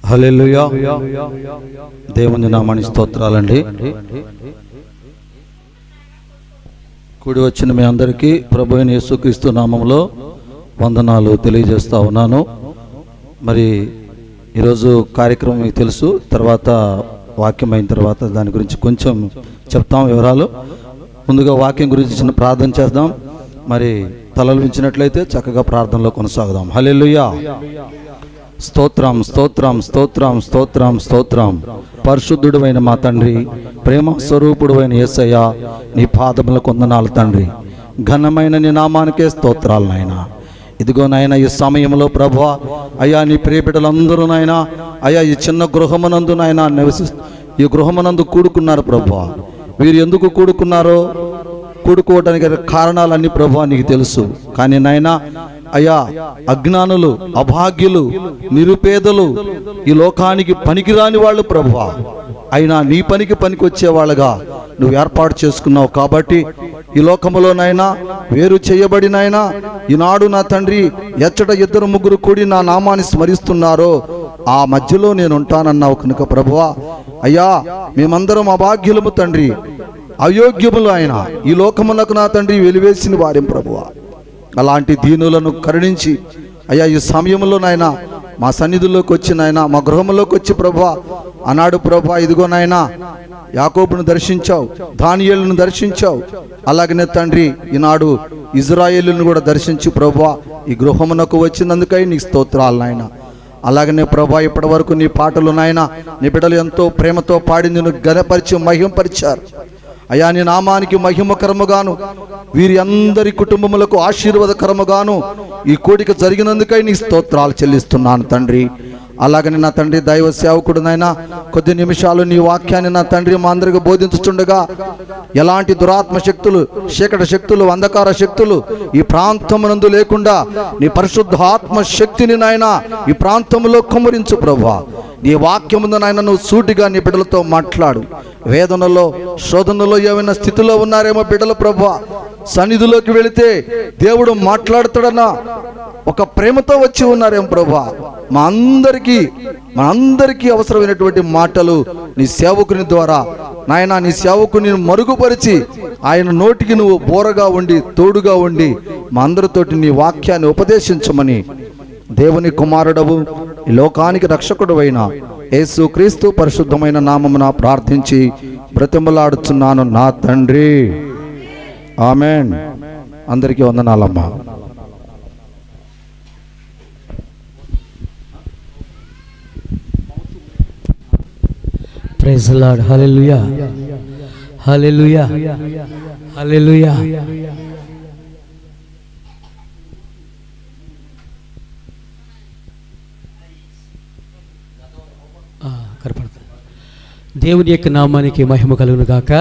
హల్లెలూయా. దేవుని నామానికి స్తోత్రాలండి. కూడి వచ్చిన మీ అందరికీ ప్రభు అయిన యేసుక్రీస్తు నామంలో వందనాలు తెలియజేస్తా ఉన్నాను. మరి ఈరోజు కార్యక్రమం మీకు తెలుసు, తర్వాత వాక్యం అయిన తర్వాత దాని గురించి కొంచెం చెప్తాం వివరాలు. ముందుగా వాక్యం గురించి చిన్న ప్రార్థన చేద్దాం. మరి తలలు వించినట్లయితే చక్కగా ప్రార్థనలో కొనసాగుదాం. హల్లెలూయా. స్తోత్రం స్తోత్రం స్తోత్రం స్తోత్రం స్తోత్రం. పరిశుద్ధుడైన మా తండ్రి, ప్రేమ స్వరూపుడైన యేసయ్య, నీ పాదములకు వందనాలు తండ్రి. ఘనమైన నీ నామానికే స్తోత్రాలు నాయనా. ఇదిగో నాయన ఈ సమయంలో ప్రభువా అయ్యా నీ ప్రియబిడ్డలందరూ నాయన అయ్యా ఈ చిన్న గృహమునందు నాయన ఈ గృహమునందు కూడుకున్నారు ప్రభువా. వీరు ఎందుకు కూడుకున్నారో కూడుకోవడానికి కారణాలన్నీ ప్రభువా నీకు తెలుసు. కానీ నాయన అయ్యా అజ్ఞానులు, అభాగ్యులు, నిరుపేదలు, ఈ లోకానికి పనికిరాని వాళ్ళు ప్రభువా, అయినా నీ పనికి పనికొచ్చేవాళ్ళగా నువ్వు ఏర్పాటు చేసుకున్నావు. కాబట్టి ఈ లోకములోనైనా వేరు చేయబడినైనా ఈనాడు నా తండ్రి ఎచ్చట ఇద్దరు ముగ్గురు కూడి నా నామాన్ని స్మరిస్తున్నారో ఆ మధ్యలో నేను ఉంటానన్నావు కనుక ప్రభువా అయ్యా మేమందరం అభాగ్యులము తండ్రి. అయోగ్యములు ఆయన ఈ లోకమునకు నా తండ్రి వెలివేసిన వారేం ప్రభువా. అలాంటి దీనులను కరుణించి అయ్యా ఈ సమయంలో నాయన మా సన్నిధిలోకి వచ్చి నాయన మా గృహంలోకి వచ్చి ప్రభువా అన్నాడు ప్రభువా, ఇదిగో నాయన యాకోబును దర్శించావు, దానియేలును దర్శించావు, అలాగనే తండ్రి ఈనాడు ఇజ్రాయేలును కూడా దర్శించి ప్రభువా ఈ గృహమునకు వచ్చినందుకై నీకు స్తోత్రాలు నాయన. అలాగనే ప్రభా ఇప్పటి వరకు నీ పాటలు నాయన నీ బిడ్డలు ఎంతో ప్రేమతో పాడి నిన్ను ఘనపరిచి మహింపరిచారు అయ్యా. నీ నామానికి మహిమకరముగాను వీరి అందరి కుటుంబములకు ఆశీర్వాదకరముగాను ఈ కోడిక జరిగినందుకై నీ స్తోత్రాలు చెల్లిస్తున్నాను తండ్రి. అలాగని నా తండ్రి దైవ సేవకుడు నాయన కొద్ది నిమిషాలు నీ వాక్యాన్ని నా తండ్రి మా అందరికి బోధించుచుండగా ఎలాంటి దురాత్మ శక్తులు, చీకటి శక్తులు, అంధకార శక్తులు ఈ ప్రాంతమునందు లేకుండా నీ పరిశుద్ధ ఆత్మ శక్తిని నాయన ఈ ప్రాంతంలో కుమ్మరించు ప్రభువా. నీ వాక్యముందు నాయన నువ్వు సూటిగా నీ బిడ్డలతో మాట్లాడు. వేదనలో శోధనలో ఏమైనా స్థితిలో ఉన్నారేమో బిడ్డలు ప్రభువా సన్నిధిలోకి వెళితే దేవుడు మాట్లాడుతాడన్న ఒక ప్రేమతో వచ్చి ఉన్నారేమో ప్రభువా. మా అందరికీ అవసరమైనటువంటి మాటలు నీ సేవకుని ద్వారా నాయన నీ సేవకుని మరుగుపరిచి ఆయన నోటికి నువ్వు బోరగా ఉండి తోడుగా ఉండి మా అందరితోటి నీ వాక్యాన్ని ఉపదేశించమని దేవుని కుమారుడవు ఈ లోకానికి రక్షకుడు అయిన యేసు క్రీస్తు పరిశుద్ధమైన నామమున ప్రార్థించి బ్రతిమలాడుచున్నాను నా తండ్రి, ఆమేన్. అందరికీ వందనాలమ్మా. Praise the lord. Hallelujah, hallelujah, hallelujah. దేవుని యొక్క నామానికి మహిమ కలుగును గాక.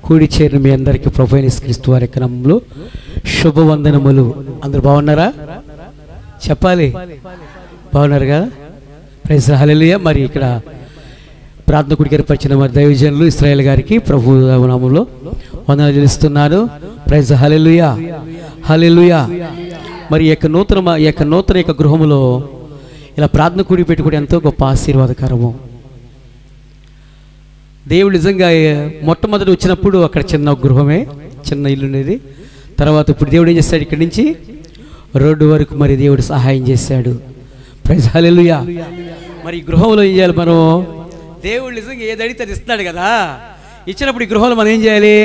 కూడి చేరిన మీ అందరికీ ప్రభువైన యేసుక్రీస్తు వారి యొక్క నామములో శుభవందనములు. అందరూ బాగున్నారా? చెప్పాలి, బాగున్నారు కదా? ప్రైజ్ హల్లెలూయా. మరి ఇక్కడ ప్రార్థన కూడికి ఏర్పరిచిన మరి దైవజనులు ఇశ్రాయేల్ గారికి ప్రభు నామములో వందనాలు చెల్లిస్తున్నాను. ప్రైజ్ హల్లెలూయా, హల్లెలూయా. మరి ఈ యొక్క నూతన గృహములో ఇలా ప్రార్థన కూడి పెట్టుకుంటే ఎంతో గొప్ప ఆశీర్వాదకరము. దేవుడు నిజంగా మొట్టమొదటి వచ్చినప్పుడు అక్కడ చిన్న గృహమే, చిన్న ఇల్లు ఉండేది. తర్వాత ఇప్పుడు దేవుడు ఏం చేస్తాడు, ఇక్కడి నుంచి రోడ్డు వరకు మరి దేవుడు సహాయం చేశాడు. ప్రైజ్ హల్లెలూయా. మరి ఈ గృహంలో ఏం చేయాలి మనం? దేవుడు నిజంగా ఏది అడిగితే అది ఇస్తున్నాడు కదా. ఇచ్చినప్పుడు ఈ గృహంలో మనం ఏం చేయాలి?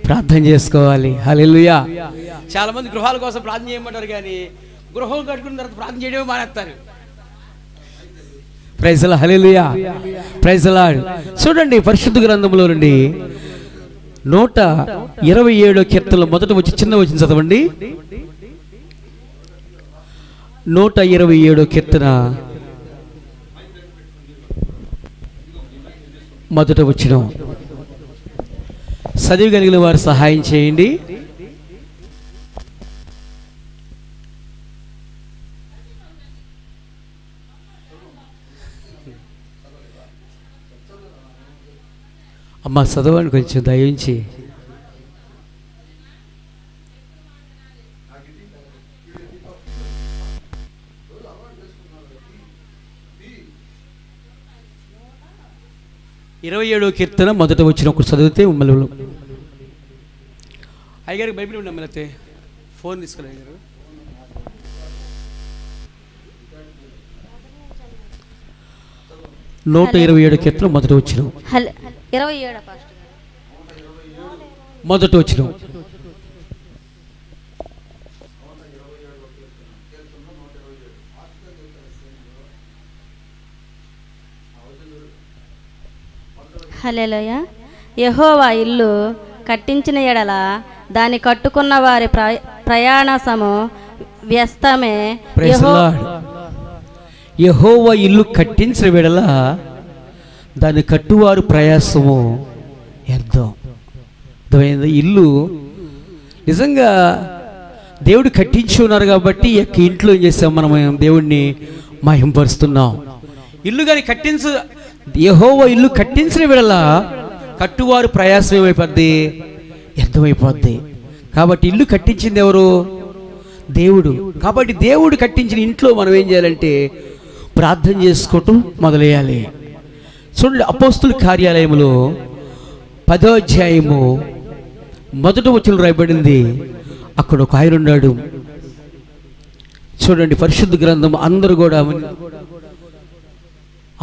ప్రార్థన చేసుకోవాలి. హల్లెలూయా. చాలా మంది గృహాల కోసం ప్రార్థన చేయమంటారు, కానీ గృహం కట్టుకున్న తర్వాత ప్రార్థన చేయడమే మానేస్తారు. Praise the lord. Hallelujah, praise the lord. చూడండి పరిశుద్ధ గ్రంథంలో నుండి 127 కీర్తనలు మొదట వచ్చి చిన్న వచ్చిన చదవండి. 127 కీర్తన మొదట వచ్చిన చదివగలిగిన వారు సహాయం చేయండి. అమ్మ చదవండి కొంచెం దయించి. ఇరవై 27వ కీర్తన మొదట వచ్చిన ఒకటి చదివితే మమ్మల్ని అయ్యగారికి బైబిల్ ఉండి అమ్మలైతే ఫోన్ తీసుకుని అయ్యారు. నూట 27 కీర్తన మొదట వచ్చిన 27 మొదట వచ్చిన హల్లెలూయా. యెహోవా ఇల్లు కట్టించిన ఎడల దాన్ని కట్టుకున్న వారి ప్రయాణసము వ్యస్తమే. యెహోవా ఇల్లు కట్టించిన వెడల దాన్ని కట్టువారు ప్రయాసము వ్యర్థం. ఇల్లు నిజంగా దేవుడు కట్టించి ఉన్నారు కాబట్టి ఇంట్లో ఏం చేస్తాం, మనం దేవుడిని మహింపరుస్తున్నాం. ఇల్లు కానీ యెహోవా ఇల్లు కట్టించిన వెడల కట్టువారు ప్రయాసం ఏమైపోద్ది? వ్యర్థమైపోద్ది. కాబట్టి ఇల్లు కట్టించింది ఎవరు? దేవుడు. కాబట్టి దేవుడు కట్టించిన ఇంట్లో మనం ఏం చేయాలంటే ప్రార్థన చేసుకోవటం మొదలెయ్యాలి. చూడండి అపోస్తుల కార్యాలయంలో 10వ అధ్యాయము మొదటి వచనం రాయబడింది. అక్కడ ఒక ఆయన ఉన్నాడు. చూడండి, పరిశుద్ధ గ్రంథం అందరూ కూడా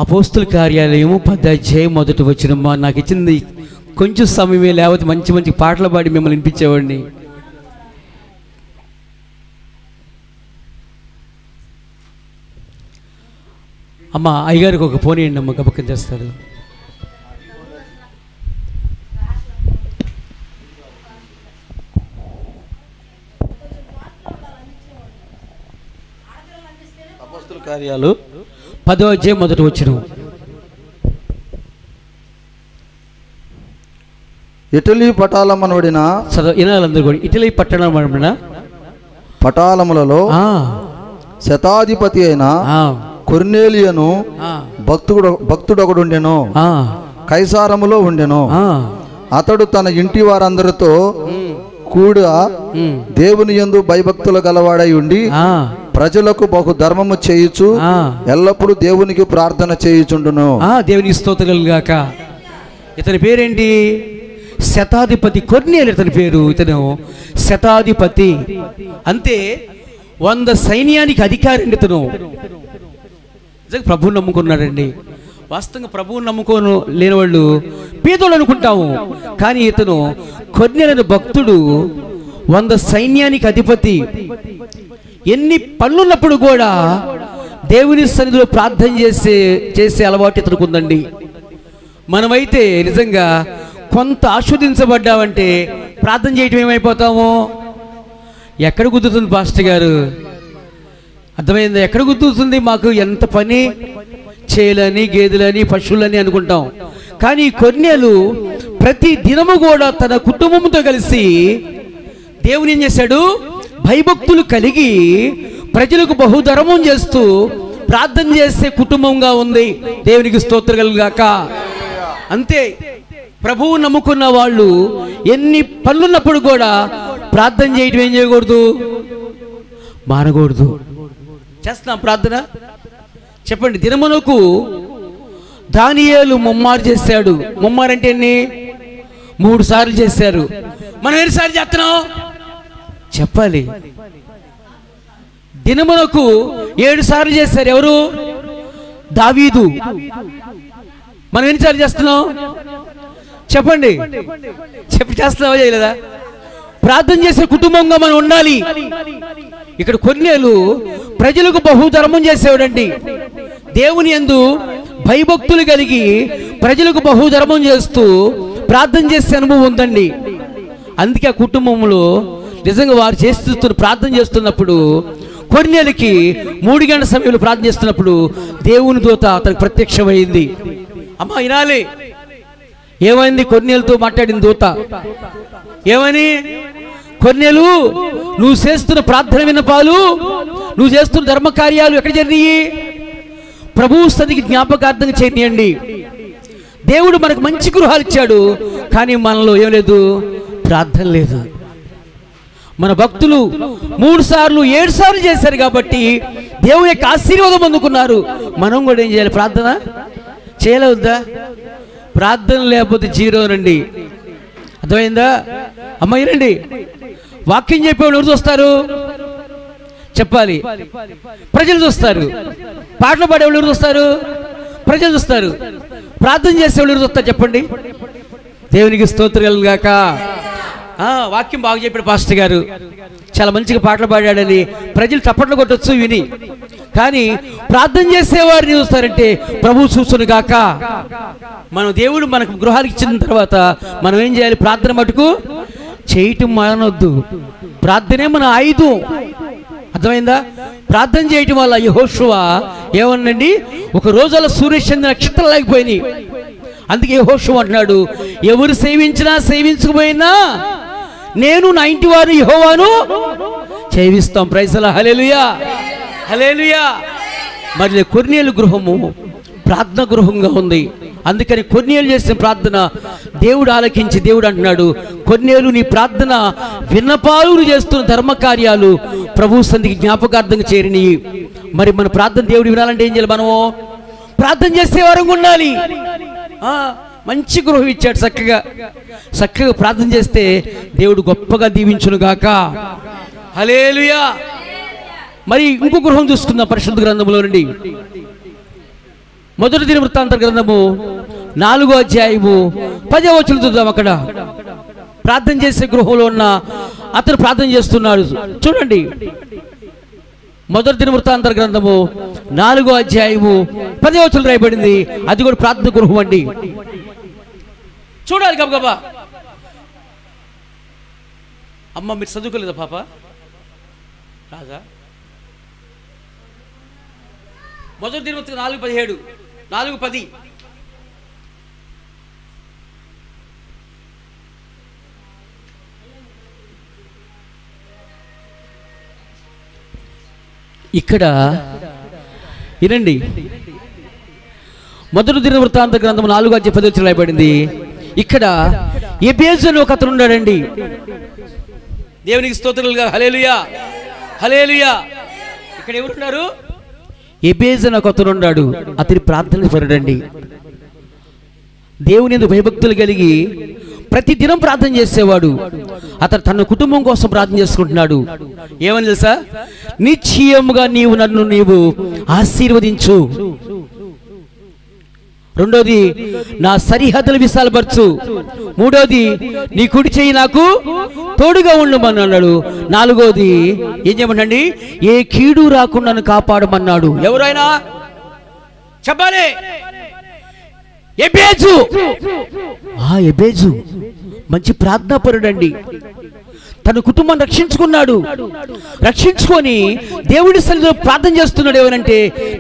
అపోస్తుల కార్యాలయము 10వ అధ్యాయం మొదటి వచనం. నాకు ఇచ్చింది కొంచెం సమయమే, లేకపోతే మంచి మంచి పాటలు పాడి మిమ్మల్ని వినిపించేవాడిని. అమ్మ అయ్యగారికి ఒక ఫోన్ ఇవ్వండి అమ్మ, గబక్కన చేస్తారు. అపోస్తుల కార్యాలు 10వ అధ్యాయం మొదటి వచనం. ఇటలీ పటాలమనబడిన వినాలందరూ కూడా. ఇటలీ పట్టణం పటాలములలో శతాధిపతి అయిన కొర్నేలియను భక్తుడొకడుండెను, కైసారములో ఉండెను. అతడు తన ఇంటి వారందరితో కూడా దేవుని యందు భయభక్తులు గలవాడై ఉండి ప్రజలకు బహు ధర్మము చేయుచు ఎల్లప్పుడూ దేవునికి ప్రార్థన చేయుచుండును. దేవునికి స్తోత్రం గాక. ఇతని పేరేంటి? శతాధిపతి కొర్నేలి ఇతని పేరు. ఇతను శతాధిపతి, అంతే 100 సైన్యానికి అధికారి అండి ఇతను. ప్రభువుని నమ్ముకున్నాడండి. వాస్తవంగా ప్రభువుని నమ్ముకోను లేని వాళ్ళు పేదోళ్ళు అనుకుంటాము, కానీ ఇతను కొర్నేలి భక్తుడు, 100 సైన్యానికి అధిపతి. ఎన్ని పనులున్నప్పుడు కూడా దేవుని సన్నిధిలో ప్రార్థన చేసే అలవాటు ఇతనికి ఉందండి. మనమైతే నిజంగా కొంత ఆస్వాదించబడ్డామంటే ప్రార్థన చేయటం ఏమైపోతాము? ఎక్కడ కుదురుతుంది పాస్టర్ గారు? అర్థమైందా? ఎక్కడ కుదురుతుంది? మాకు ఎంత పని చేయాలని, గేదెలని, పశువులని అనుకుంటాం. కానీ కొర్నేలు ప్రతి దినము కూడా తన కుటుంబంతో కలిసి దేవుని ఏం చేశాడు? భయభక్తులు కలిగి ప్రజలకు బహుధర్మం చేస్తూ ప్రార్థన చేసే కుటుంబంగా ఉంది. దేవునికి స్తోత్రం కలుగాక. అంతే, ప్రభువు నమ్ముకున్న వాళ్ళు ఎన్ని పనులున్నప్పుడు కూడా ప్రార్థన చేయటం ఏం చేయకూడదు? మానకూడదు. చేస్తున్నాం ప్రార్థన, చెప్పండి. దినమునకు దానియేలు ముమ్మారు చేశాడు. ముమ్మారు అంటే ఎన్ని? 3 సార్లు చేశారు. మనం ఎన్నిసార్లు చేస్తున్నాం చెప్పాలి. దినమునకు 7 సార్లు చేశారు. ఎవరు? దావీదు. మనం ఎన్నిసార్లు చేస్తున్నాం చెప్పండి? చేస్తున్నావా చేయలేదా? ప్రార్థన చేసే కుటుంబంగా మనం ఉండాలి. ఇక్కడ కొర్నేలు ప్రజలకు బహుధర్మం చేసేవాడండి. దేవుని యందు భయభక్తులు కలిగి ప్రజలకు బహుధర్మం చేస్తూ ప్రార్థన చేసే అనుభవం ఉందండి. అందుకే ఆ కుటుంబంలో నిజంగా వారు ప్రార్థన చేస్తున్నప్పుడు కొర్నేలుకి 3 గంటల సమయంలో ప్రార్థన చేస్తున్నప్పుడు దేవుని దూత అతనికి ప్రత్యక్షమైంది. అమ్మ వినాలి, ఏమైంది? కొర్నేలుతో మాట్లాడిన దూత ఏమని? కొర్నేలు, నువ్వు చేస్తున్న ప్రార్థన విన్నపాలు, నువ్వు చేస్తున్న ధర్మ కార్యాలు ఎక్కడ జరిగినాయి? ప్రభువు సన్నిధికి జ్ఞాపకార్థంగా చేయనియండి. దేవుడు మనకు మంచి గృహాలు ఇచ్చాడు, కానీ మనలో ఏం లేదు? ప్రార్థన లేదు. మన భక్తులు 3 సార్లు 7 సార్లు చేశారు కాబట్టి దేవుని యొక్క ఆశీర్వాదం అందుకున్నారు. మనం కూడా ఏం చేయాలి? ప్రార్థన చేయలేవద్దా? ప్రార్థన లేకపోతే జీరోనండి. అర్థమైందా? అమ్మాయినండి, వాక్యం చెప్పేవాళ్ళు ఎవరు చూస్తారు చెప్పాలి? ప్రజలు చూస్తారు. పాటలు పాడేవాళ్ళు ఎవరు చూస్తారు? ప్రజలు చూస్తారు. ప్రార్థన చేసేవాళ్ళు ఎవరు చూస్తారు చెప్పండి? దేవునికి స్తోత్రం కలుగాక. వాక్యం బాగా చెప్పాడు పాస్టర్ గారు, చాలా మంచిగా పాటలు పాడాడని ప్రజలు తప్పట్లు కొట్టొచ్చు విని, కానీ ప్రార్థన చేసేవారిని చూస్తారంటే ప్రభు చూసును గాక. మనం దేవుడు మనకు గృహాలకు ఇచ్చిన తర్వాత మనం ఏం చేయాలి? ప్రార్థన మటుకు చేయటం మానవద్దు. ప్రార్థనే మన ఆయుధం. అర్థమైందా? ప్రార్థన చేయటం వల్ల యెహోషువ ఏమన్నండి, ఒక రోజుల సూర్యచంద్ర నక్షత్రాలు లేకపోయినాయి. అందుకే యెహోషువ అంటున్నాడు, ఎవరు సేవించినా సేవించకపోయినా నేను నా ఇంటి వారు యెహోవాను సేవిస్తాం. ప్రైజ్ లా, హల్లెలూయా, హల్లెలూయా. మరి కొర్నేలు గృహము ప్రార్థన గృహంగా ఉంది. అందుకని కొర్నేలు చేసిన ప్రార్థన దేవుడు ఆలకించి దేవుడు అంటున్నాడు, కొర్నేలు నీ ప్రార్థన విన్నపాలు చేస్తున్న ధర్మ కార్యాలు ప్రభు సన్నిధికి జ్ఞాపకార్థంగా చేరినవి. మరి మన ప్రార్థన దేవుడు వినాలంటే ఏం చేయాలి? మనము ప్రార్థన చేసే వారంగా ఉండాలి. మంచి గృహం ఇచ్చాడు. చక్కగా ప్రార్థన చేస్తే దేవుడు గొప్పగా దీవించునుగాక. హల్లెలూయా. మరి ఇంకో గృహం చూసుకుందాం పరిశుద్ధ గ్రంథంలో నుండి. మొదటి దినవృత్తాంత గ్రంథము 4వ అధ్యాయము 10వ వచనం చూద్దాం. అక్కడ ప్రార్థన చేసే గృహంలో ఉన్న అతను ప్రార్థన చేస్తున్నాడు. చూడండి, మొదటి దినవృత్తాంత గ్రంథము 4వ అధ్యాయము 10వ వచనం రాయబడింది. అది కూడా ప్రార్థన గృహం అండి. చూడాలి గబగబా. అమ్మ మీరు చదువుకోలేదా పాప? రాదా? మొదటి దినవృత్తాంతం 4:17, 4:10. ఇక్కడ వినండి, మొదటి దినవృత్తాంత గ్రంథం 4వ అధ్యాయం 10వ వచనం రాయబడింది. ఇక్కడ ఎబేజు అని ఒక అతను ఉన్నాడండి. దేవునికి స్తోత్రాలుగా. హల్లెలూయా, హల్లెలూయా. ఇక్కడ ఎవరున్నారు? ఎబేజు అని ఒక అతను ఉన్నాడు. అతని ప్రార్థన పరుడండి. దేవుని యందు భయభక్తులు కలిగి ప్రతి దినం ప్రార్థన చేసేవాడు. అతను తన కుటుంబం కోసం ప్రార్థన చేసుకుంటున్నాడు. ఏమని తెలుసా? నిశ్చయముగా నీవు ఆశీర్వదించు. రెండోది, నా సరిహద్దులు విశాలపరచు. మూడోది, నీ కుడి చెయ్యి నాకు తోడుగా ఉండమన్నాడు. నాలుగోది ఏం చేయమన్నాడు? ఏ కీడు రాకుండా కాపాడమన్నాడు. ఎవరైనా చెప్పాలి. ఎబేజు. ఎబేజు మంచి ప్రార్థనాపరుడండి. తన కుటుంబాన్ని రక్షించుకొని దేవుడి సన్నిధిలో ప్రార్థన చేస్తున్నాడు. ఏమనంటే,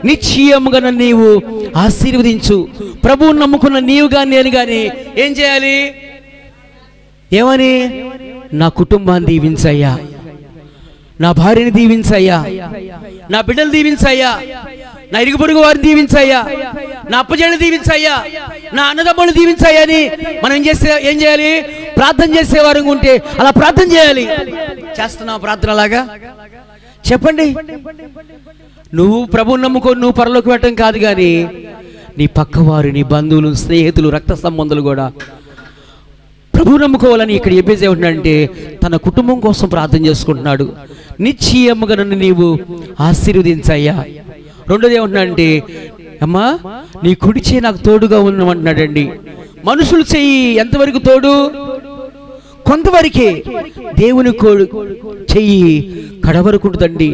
నిశ్చయముగా నీవు ఆశీర్వదించు. ప్రభువుని నమ్ముకున్న నీవు కానీ నేను కానీ ఏం చేయాలి? ఏమని? నా కుటుంబాన్ని దీవించయ్యా, నా భార్యని దీవించయ్యా, నా బిడ్డలు దీవించయ్యా, నా ఇరుగు పొరుగు వారిని దీవించయ్యా, నా అప్పజల్ని దీవించయ్యా, నా అన్నదమ్ములు దీవించయ్యా అని మనం ఏం చేయాలి? ప్రార్థన చేసేవారు ఉంటే అలా ప్రార్థన చేయాలి. చేస్తున్నావు ప్రార్థన అలాగా? చెప్పండి. నువ్వు ప్రభువుని నమ్ముకొని నువ్వు పరలోకి వెళ్ళటం కాదు, కానీ నీ పక్కవారు, నీ బంధువులు, స్నేహితులు, రక్త సంబంధులు కూడా ప్రభువు నమ్ముకోవాలని ఇక్కడ ఎబేజు ఏమంటున్నాడంటే తన కుటుంబం కోసం ప్రార్థన చేసుకుంటున్నాడు. నిశ్చయముగా నన్ను నీవు ఆశీర్వదించయ్యా. రెండోది ఏమంటున్నాడంటే, అమ్మా నీ కుడి చెయ్యి నాకు తోడుగా ఉండమంటున్నాడండి. మనుషులు చెయ్యి ఎంతవరకు తోడు? కొంతవరకే. దేవుని చెయ్యి కడవరకు ఉంటుందండి.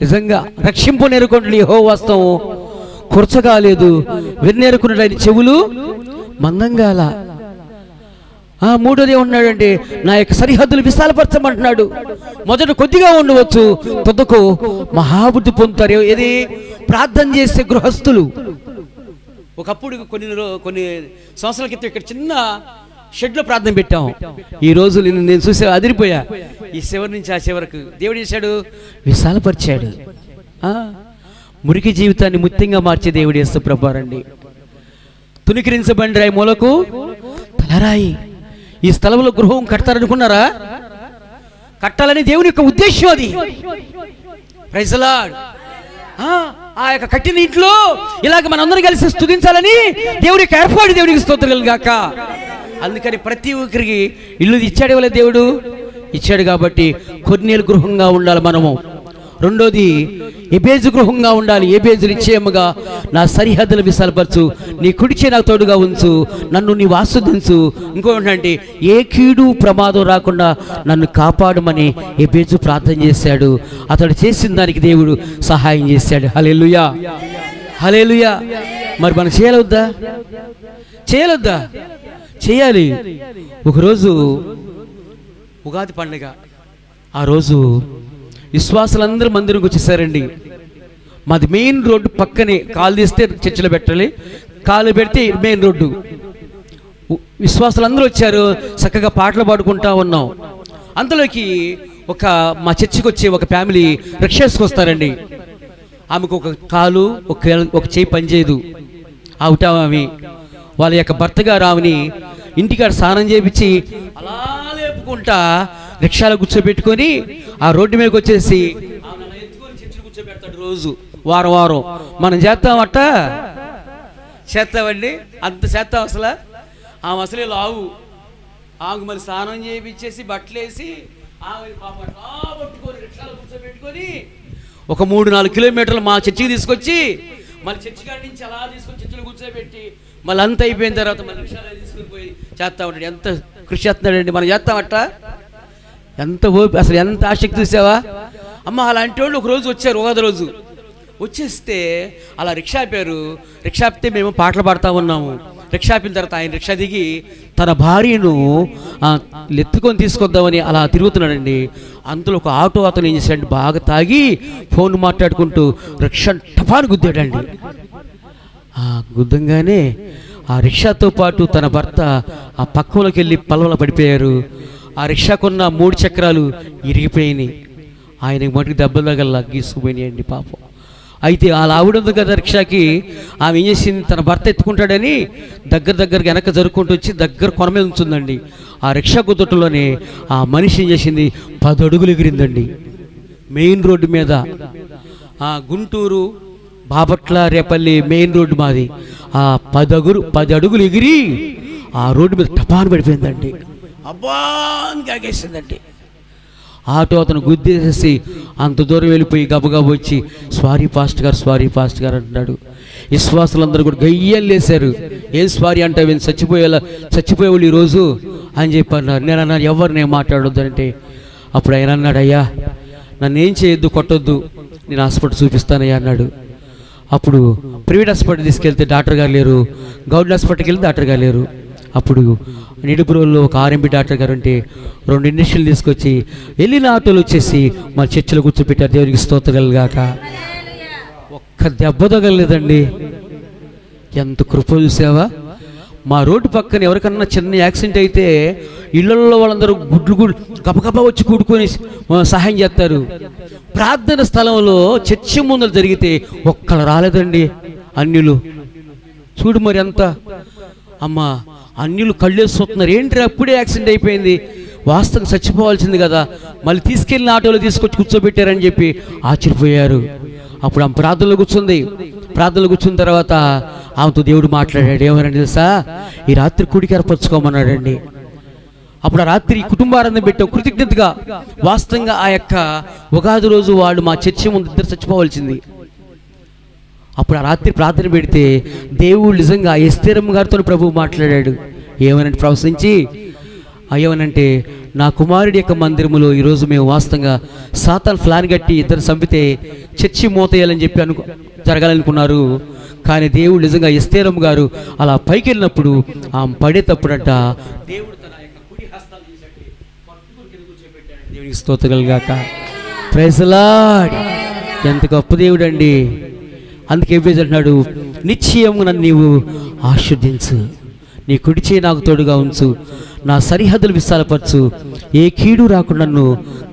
నిజంగా రక్షింపు నేర్కొండి. యెహోవా హస్తం కురచగాలేదు, విన్నేరుకున్నాడు ఆయన చెవులు మందంగాల. మూడోది ఏమంటున్నాడంటే, నా యొక్క సరిహద్దులు విశాలపరచమంటున్నాడు. మొదట కొద్దిగా ఉండవచ్చు, తొదకు మహాబుద్ధి పొందుతారు. ఏది? ప్రార్థన చేసే గృహస్థులు. ఒకప్పుడు కొన్ని సంవత్సరాల క్రితం ఇక్కడ చిన్న షెడ్లో ప్రార్థన పెట్టాం. ఈ రోజు నేను చూసే అదిరిపోయా. ఈ చివరి నుంచి ఆ చివరకు దేవుడు చేశాడు, విశాలపరిచాడు. మురికి జీవితాన్ని ముత్యంగా మార్చే దేవుడు యేసు ప్రభువారండి. తునికిరించబండి రాయి మూలకు తలరాయి. ఈ స్థలంలో గృహం కడతారనుకున్నారా? కట్టాలని దేవుని యొక్క ఉద్దేశం అది. Praise the Lord. ఆ యొక్క కట్టిన ఇంట్లో ఇలాగ మనందరం కలిసి స్తుతించాలని దేవుడి యొక్క ఏర్పాటు. దేవుడికి స్తోత్రాలు గాక. అందుకని ప్రతి ఒక్కరికి ఇల్లు ఇచ్చాడు. వాళ్ళ దేవుడు ఇచ్చాడు కాబట్టి కొన్నేళ్ళు గృహంగా ఉండాలి మనము. రెండోది ఎబేజు గృహంగా ఉండాలి. ఎబేజు నిశ్చయముగా నా సరిహద్దులు విశాలపరచు, నీ కుడిచే నాకు తోడుగా ఉంచు, నన్ను నీవు ఆస్వాదించు. ఇంకోటంటే ఏ కీడు ప్రమాదం రాకుండా నన్ను కాపాడమని ఎబేజు ప్రార్థన చేశాడు. అతడు చేసిన దానికి దేవుడు సహాయం చేశాడు. హల్లెలూయా, హల్లెలూయా. మరి మనం చేయాలొద్దా? చేయాలి. ఒకరోజు ఉగాది పండుగ. ఆ రోజు విశ్వాసులందరూ మందిరంకి వచ్చేసారండి. మాది మెయిన్ రోడ్డు పక్కనే. కాలు తీస్తే చర్చిలో పెట్టాలి, కాలు పెడితే మెయిన్ రోడ్డు. విశ్వాసులందరూ వచ్చారు. చక్కగా పాటలు పాడుకుంటా ఉన్నాం. అంతలోకి మా చర్చికి వచ్చే ఒక ఫ్యామిలీ రిక్షాసుకొస్తారండి. ఆమెకు ఒక కాలు ఒక చేయి పనిచేయదు. ఆమె వాళ్ళ యొక్క భర్త గారు ఆమెని ఇంటికాడ స్నానం చేయించి అలా లేపుకుంటా రిక్షాలో కూర్చోబెట్టుకొని ఆ రోడ్డు మీదకి వచ్చేసి చర్చిలో కూర్చోబెడతాడు. రోజు వారం మనం చేస్తామండి. అంత చేస్తాం అసలు. ఆమె అసలే లావు, ఆమెకు మరి స్నానం చేయించేసి బట్టలేసి ఆమె పట్టుకొని రిక్షాలో కూర్చోబెట్టుకొని ఒక 3-4 కిలోమీటర్లు మా చర్చికి తీసుకొచ్చి మళ్ళీ చర్చి కాడి నుంచి అలా తీసుకొని చర్చిలో కూర్చోబెట్టి మళ్ళీ అంత అయిపోయిన తర్వాత మళ్ళీ రిక్షాలో తీసుకుని పోయి చేస్తా ఉంటాడు. ఎంత కృషి చేస్తున్నాడండి, మనం చేస్తామట. ఎంత ఓపి, అసలు ఎంత ఆసక్తి చూసావా అమ్మ. అలాంటి వాళ్ళు ఒక రోజు వచ్చారు, ఉగాది రోజు వచ్చేస్తే అలా రిక్షా ఆపారు. రిక్షా ఆపితే మేము పాటలు పాడుతూ ఉన్నాము. రిక్షా ఆపిన తర్వాత ఆయన రిక్షా దిగి తన భార్యను ఎత్తుకొని తీసుకొద్దామని అలా తిరుగుతున్నాడండి. అందులో ఒక ఆటో అతను ఏం చేశాడంటే బాగా తాగి ఫోన్ మాట్లాడుకుంటూ రిక్షా టపాను గుద్దాడండి. గుద్దంగానే ఆ రిక్షాతో పాటు తన భర్త ఆ పక్కలోకి వెళ్ళి పల్లవలో పడిపోయారు. ఆ రిక్షాకున్న 3 చక్రాలు ఇరిగిపోయినాయి. ఆయనకి మటుకు దెబ్బలు తగల గీసుకుపోయినాయండి పాపం. అయితే ఆ ఆవిడ ఉంది కదా రిక్షాకి, ఆమె ఏం చేసింది, తన భర్త ఎత్తుకుంటాడని దగ్గరగా వెనక జరుపుకుంటూ వచ్చి దగ్గర కొన మీద ఉంచుందండి. ఆ రిక్షా గుద్దటంలోనే ఆ మనిషి ఏం చేసింది, 10 అడుగులు ఎగిరిందండి మెయిన్ రోడ్డు మీద. గుంటూరు బాపట్ల రేపల్లి మెయిన్ రోడ్డు మాది. ఆ 10 అడుగులు ఎగిరి ఆ రోడ్డు మీద టపాను పడిపోయిందండి. అబ్బా అని కాగేసిందండి. ఆటో అతను గుద్దేసేసి అంత దూరం వెళ్ళిపోయి గబగబా వచ్చి సారీ పాస్ట్ గారు అంటున్నాడు. విశ్వాసులందరూ కూడా గయ్యలు లేశారు. ఏం సారీ అంటావు, చచ్చిపోయేవాళ్ళు ఈరోజు అని చెప్పి అన్నారు. నేను అన్నాను ఎవరు నేను మాట్లాడొద్దు అంటే అప్పుడు ఆయన అన్నాడు, అయ్యా నన్ను ఏం చేయొద్దు, కొట్టొద్దు, నేను హాస్పిటల్ చూపిస్తానయ్యా అన్నాడు. అప్పుడు ప్రైవేట్ హాస్పిటల్ తీసుకెళ్తే డాక్టర్ గారు లేరు, గవర్నమెంట్ హాస్పిటల్కి వెళ్తే డాక్టర్ గారు లేరు. అప్పుడు నిడుపురోల్లో ఒక ఆర్ఎంపీ డాక్టర్ గారు ఉంటే 2 ఇంజక్షన్లు తీసుకొచ్చి వెళ్ళిన ఆటోలు వచ్చేసి మా చర్చిలో కూర్చోపెట్టారు. దేవునికి స్తోత్రాలు గాక. ఒక్క దెబ్బ తగలేదండి. ఎంత కృప చూసావా. మా రోడ్డు పక్కన ఎవరికన్నా చిన్న యాక్సిడెంట్ అయితే ఇళ్లలో వాళ్ళందరూ గుడ్లు గబగబా వచ్చి కూడుకొని సహాయం చేస్తారు. ప్రార్థన స్థలంలో చర్చి ముందర జరిగితే ఒక్కళ్ళు రాలేదండి అన్యులు. చూడు మరి ఎంత అమ్మా, అన్యులు కళ్ళేస్తున్నారు. ఏంటి అప్పుడే యాక్సిడెంట్ అయిపోయింది, వాస్తవంగా చచ్చిపోవాల్సింది కదా, మళ్ళీ తీసుకెళ్ళిన ఆటోలో తీసుకొచ్చి కూర్చోబెట్టారని చెప్పి ఆశ్చర్యపోయారు. అప్పుడు ఆమె ప్రార్థనలో కూర్చుంది. ప్రార్థనలో కూర్చున్న తర్వాత ఆమెతో దేవుడు మాట్లాడాడు. ఏమని తెలుసా, ఈ రాత్రి కూడికి ఏర్పరచుకోమన్నాడండి. అప్పుడు ఆ రాత్రి కుటుంబారందం పెట్టాం కృతజ్ఞతగా. వాస్తవంగా ఆ యొక్క ఉగాది రోజు వాళ్ళు మా చర్చి ముందు ఇద్దరు చచ్చిపోవాల్సింది. అప్పుడు ఆ రాత్రి ప్రార్థన పెడితే దేవుడు నిజంగా ఎస్తేరమ్మ గారితో ప్రభువు మాట్లాడాడు. ఏమనంటే ప్రవశించి ఏమనంటే, నా కుమారుడి యొక్క మందిరములో ఈరోజు మేము వాస్తవంగా సాతాను ప్లాన్ కట్టి ఇద్దరు చంపితే చర్చి మూతేయాలని చెప్పి జరగాలనుకున్నారు. కానీ దేవుడు నిజంగా ఎస్తేరమ్మ గారు అలా పైకి వెళ్ళినప్పుడు ఆమె పడేటప్పుడంట దేవుడు తన యొక్క కుడి హస్తాలు తీసేటి పట్టుకుని కింద కూర్చోబెట్టాడు. దేవునికి స్తోత్రాలు గాక. Praise the Lord. ఎంత గొప్ప దేవుడు అండి. అందుకే అంటున్నాడు, నిశ్చయము నన్ను నీవు ఆశీర్వదించు, నీ కుడి చేయి నాకు తోడుగా ఉంచు, నా సరిహద్దులు విశాలపరచు, ఏ కీడు రాకుండా నన్ను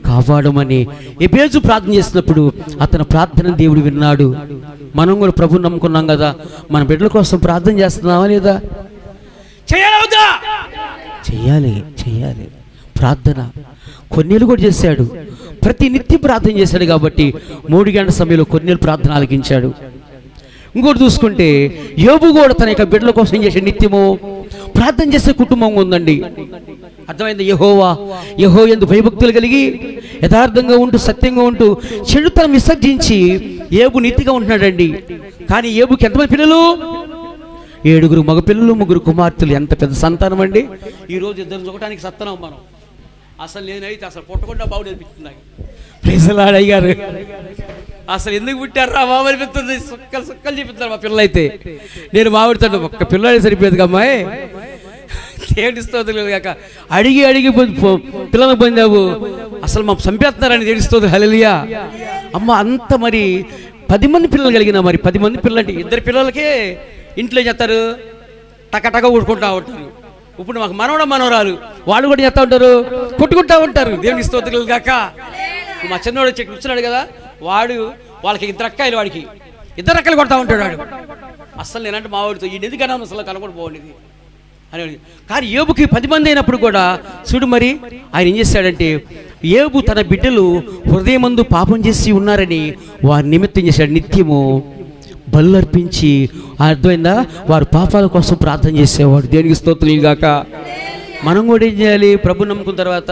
కాపాడమని ఎబేజు ప్రార్థన చేసినప్పుడు అతని ప్రార్థన దేవుడు విన్నాడు. మనం కూడా ప్రభువుని నమ్ముకున్నాం కదా, మన బిడ్డల కోసం ప్రార్థన చేస్తున్నావా లేదా? చేయాలి ప్రార్థన. కొన్నేళ్ళు కూడా చేశాడు, ప్రతి నిత్యం ప్రార్థన చేశాడు. కాబట్టి 3 గంటల సమయంలో కొన్నేళ్ళు ప్రార్థన ఆలకించాడు. ఇంకోటి చూసుకుంటే యోబు కూడా తన యొక్క బిడ్డల కోసం చేసే నిత్యము ప్రార్థన చేసే కుటుంబం ఉందండి. అర్థమైంది. యెహోవా యందు భయభక్తులు కలిగి యథార్థంగా ఉంటూ సత్యంగా ఉంటూ చెడుతనం విసర్జించి యోబు నీతిగా ఉంటున్నాడండి. కానీ యోబుకి ఎంతమంది పిల్లలు? 7 మగపిల్లలు, 3 కుమార్తెలు. ఎంత పెద్ద సంతానం అండి. ఈరోజు ఇద్దరు చూడటానికి సత్తనం మనం. అసలు నేనైతే అసలు పుట్టకుండా బాగుంది అనిపిస్తుంది. ప్రైజ్ ది లార్డ్ అయ్యారు. అసలు ఎందుకు పుట్టారా బాబు అనిపిస్తుంది. సుక్కలు చూపిస్తారు మా పిల్లలు అయితే. నేను మావిడుతాడు ఒక్క పిల్లలు సరిపోయేది అమ్మాయి. ఏడుస్తుంది కాక అడిగి పిల్లలకు పొందావు, అసలు మా చంపేస్తున్నారని ఏడుస్తుంది. హల్లెలూయా. అమ్మ అంత మరి 10 మంది పిల్లలు కలిగిన, మరి 10 మంది పిల్లలు అంటే 2 పిల్లలకే ఇంట్లో చేస్తారు, టకటక ఊడుకుంటా ఉంటారు. ఇప్పుడు మాకు మనవరాలు వాళ్ళు కూడా చేస్తూ ఉంటారు, కొట్టుకుంటూ ఉంటారు. దేవునికి స్తోత్రాలు గాక. మా చిన్నవాడు వచ్చి కూర్చున్నాడు కదా, వాళ్ళకి 2 అక్కాయిలు, వాడికి 2 అక్కలు కొడతా ఉంటాడు వాడు. అసలు నేనంటే మా వాడితో ఈ నిధి కన్నా అసలు కనబడి బాగుండేది అని. కానీ యోబుకి 10 మంది అయినప్పుడు కూడా చూడు మరి ఆయన ఏం చేశాడంటే, యోబు తన బిడ్డలు హృదయమందు పాపం చేసి ఉన్నారని వారి నిమిత్తం చేశాడు నిత్యము బలు అర్పించి, అర్థమైందా, వారి పాపాల కోసం ప్రార్థన చేసేవాడు. దేనికి స్తోత్రం గాక. మనం కూడా ఏం చేయాలి? ప్రభు నమ్ముకున్న తర్వాత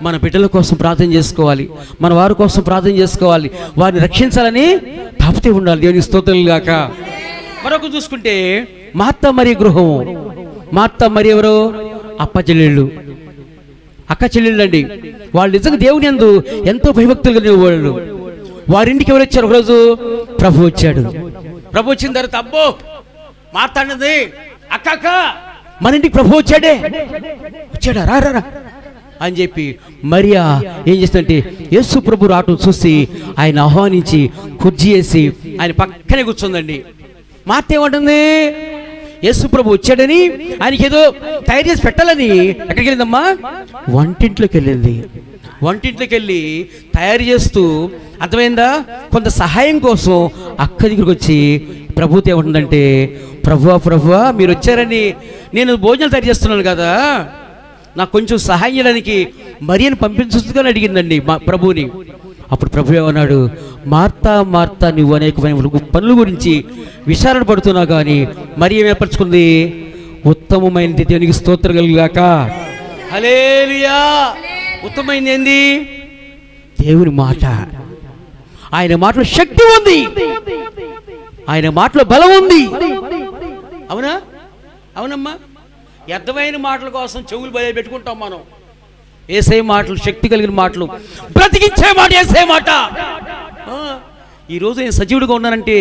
మన బిడ్డల కోసం ప్రార్థన చేసుకోవాలి, మన వారి కోసం ప్రార్థన చేసుకోవాలి, వారిని రక్షించాలని తాపితే ఉండాలి. దేవునికి స్తోత్రం గాక. మరొక చూసుకుంటే మార్త మరి గృహం. మార్త మరి ఎవరు? అక్క చెల్లెళ్ళు అండి. వాళ్ళు నిజంగా దేవుని యందు ఎంతో భయభక్తులు కలిగిన వాళ్ళు. వారింటికి ఎవరు వచ్చారు? ఒకరోజు ప్రభు వచ్చాడు. ప్రభు వచ్చిన తర్వాత అబ్బో మాట్లాడినది అక్క మన ఇంటికి ప్రభు వచ్చాడా రా అని చెప్పి మరియా ఏం చేస్తుందంటే యేసు ప్రభు రావటం చూసి ఆయన ఆహ్వానించి కుర్చీ వేసి ఆయన పక్కనే కూర్చుందండి. మార్త ఏమంటుంది? యేసు ప్రభు వచ్చాడని ఆయనకి ఏదో తయారు చేసి పెట్టాలని ఎక్కడికి వెళ్ళిందమ్మా? వంటింట్లోకి వెళ్ళింది. వంటింట్లోకి వెళ్ళి తయారు చేస్తూ, అర్థమైందా, కొంత సహాయం కోసం అక్క దగ్గరికి వచ్చి ప్రభుతో ఏమంటుందంటే, ప్రభువా మీరు వచ్చారని నేను భోజనాలు తయారు చేస్తున్నాను కదా, నాకు కొంచెం సహాయం చేయడానికి మరియని పంపించుకొని అడిగిందండి మా ప్రభుని. అప్పుడు ప్రభు ఏమన్నాడు? మార్తా నువ్వు అనేకమైన పనుల గురించి విచారణ పడుతున్నావు, కానీ మరి ఏం ఏర్పరచుకుంది? ఉత్తమమైనది. దేవునికి స్తోత్రం కలుగుగాక. హల్లెలూయా. ఉత్తమమైనది ఏంది? దేవుని మాట. ఆయన మాటలో శక్తి ఉంది, ఆయన మాటలో బలం ఉంది. అవునా? అవునమ్మా. వ్యర్థమైన మాటల కోసం చెవులు బయలు పెట్టుకుంటాం మనం. యేసయ్య మాటలు, శక్తి కలిగిన మాటలు, బ్రతికించే మాట యేసయ్య మాట. ఈరోజు నేను సజీవుడిగా ఉన్నానంటే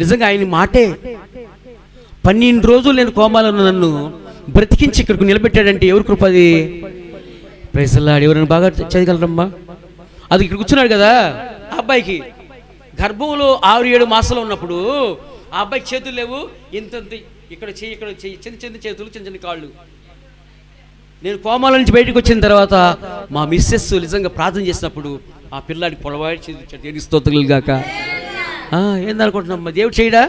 నిజంగా ఆయన మాటే. 12 రోజులు నేను కోమాలో నన్ను బ్రతికించి ఇక్కడికి నిలబెట్టాడంటే ఎవరి కృపది? Praise lord. ఎవరైనా బాగా చేయగలరమ్మా? అది ఇక్కడ కూర్చున్నాడు కదా, ఆ అబ్బాయికి గర్భంలో 6-7 మాసాలు ఉన్నప్పుడు ఆ అబ్బాయికి చేతులు లేవు, ఇంత ఇక్కడ చెయ్యి, ఇక్కడ చెయ్యి, చిన్న చేతులు, చిన్న కాళ్ళు. నేను కోమాల నుంచి బయటకు వచ్చిన తర్వాత మా మిస్సెస్ నిజంగా ప్రార్థన చేసినప్పుడు ఆ పిల్లాడికి పొడవాడి చేతులు. దేవుని స్తోత్రాలు గాక. ఏందనుకుంటున్నామ్మా? దేవుడు చేయడా?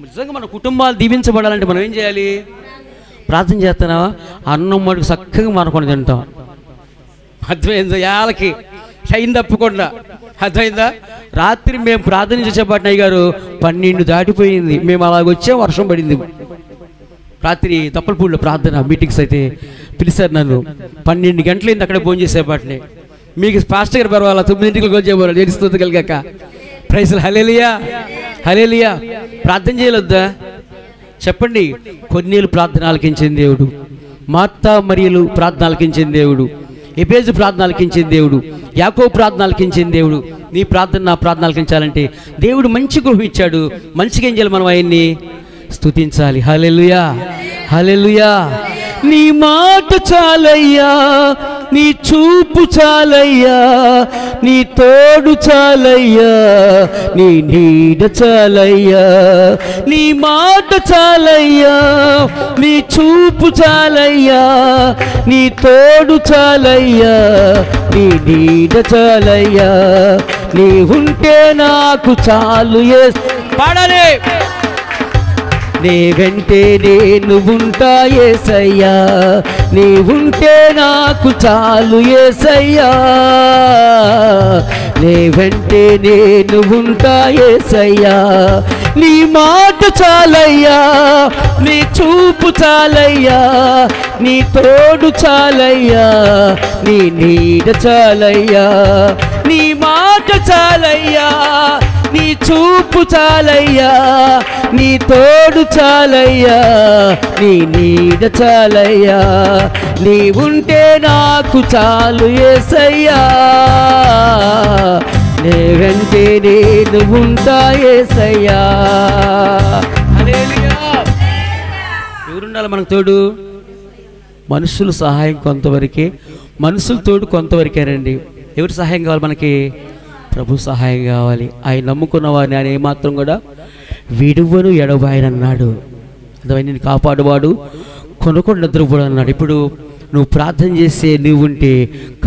నిజంగా మన కుటుంబాలు దీవించబడాలంటే మనం ఏం చేయాలి? ప్రార్థన చేస్తున్నావా? అన్నం మటుకు చక్కగా మనకొని తింటాం. అర్థమైందా? యాలకి టైం తప్పకుండా. అర్థమైందా? రాత్రి మేము ప్రార్థన చేసేపాటిన అయ్యగారు 12 దాటిపోయింది. మేము అలాగొచ్చే వర్షం పడింది. రాత్రి తప్పలపూడిలో ప్రార్థన మీటింగ్స్ అయితే పిలిచారు నన్ను. 12 గంటలైంది అక్కడ భోజనం చేసేపాటిని. మీకు పాస్టర్ గారు పర్వాలా 9ంటికి భోజనం చేస్తుంది కలిగాక. ప్రైజ్ హల్లెలూయా, హల్లెలూయా. ప్రార్థన చేయలేద్దా? చెప్పండి. కొన్నేళ్ళు ప్రార్థన ఆలకించిన దేవుడు, మార్తా మరియలు ప్రార్థన ఆలకించిన దేవుడు, ఎబేజు ప్రార్థన ఆలకించిన దేవుడు, యాకోబు ప్రార్థన ఆలకించిన దేవుడు. నీ ప్రార్థన, నా ప్రార్థన ఆలకించాలంటే దేవుడు మంచి గృహం ఇచ్చాడు. మంచిగా ఏం చేయాలి? మనం ఆయన్ని స్తుతించాలి. హల్లెలూయా, హల్లెలూయా. నీ మాట చాలయ్యా, నీ చూపు చాలయ్యా, నీ తోడు చాలయ్యా, నీ నీడ చాలయ్యా. నీ మాట చాలయ్యా, నీ చూపు చాలయ్యా, నీ తోడు చాలయ్యా, నీ నీడ చాలయ్యా. నీ ఉంటే నాకు చాలు. పాడాలి. నీ వెంటే నేను ఉంటా యేసయ్యా, నీ ఉంటే నాకు చాలు యేసయ్యా. నీ వెంటే నేను ఉంటా యేసయ్యా. నీ మాట చాలయ్యా, నీ చూపు చాలయ్యా, నీ తోడు చాలయ్యా, నీ నీడ చాలయ్యా. నీ మాట చాలయ్యా, నీ చూపు చాలయ్యా, నీ తోడు చాలయ్యా, నీ నీడ చాలయ్యా. నీ ఉంటే నాకు చాలు యేసయ్యా, నీ వెంటే నేను ఉంటా యేసయ్యా. హల్లెలూయా. ఎవరుండాలి మనకు తోడు? మనుషుల సహాయం కొంతవరకే, మనుషుల తోడు కొంతవరకేనండి. ఎవరి సహాయం కావాలి మనకి? ప్రభు సహాయం కావాలి. ఆయన నమ్ముకున్న వారిని ఆయన ఏమాత్రం కూడా విడువను ఎడబాయనన్నాడు. అర్థమైంది? నేను కాపాడువాడు కొనుక్కొని నిద్రపోడు అన్నాడు. ఇప్పుడు నువ్వు ప్రార్థన చేసే నువ్వు ఉంటే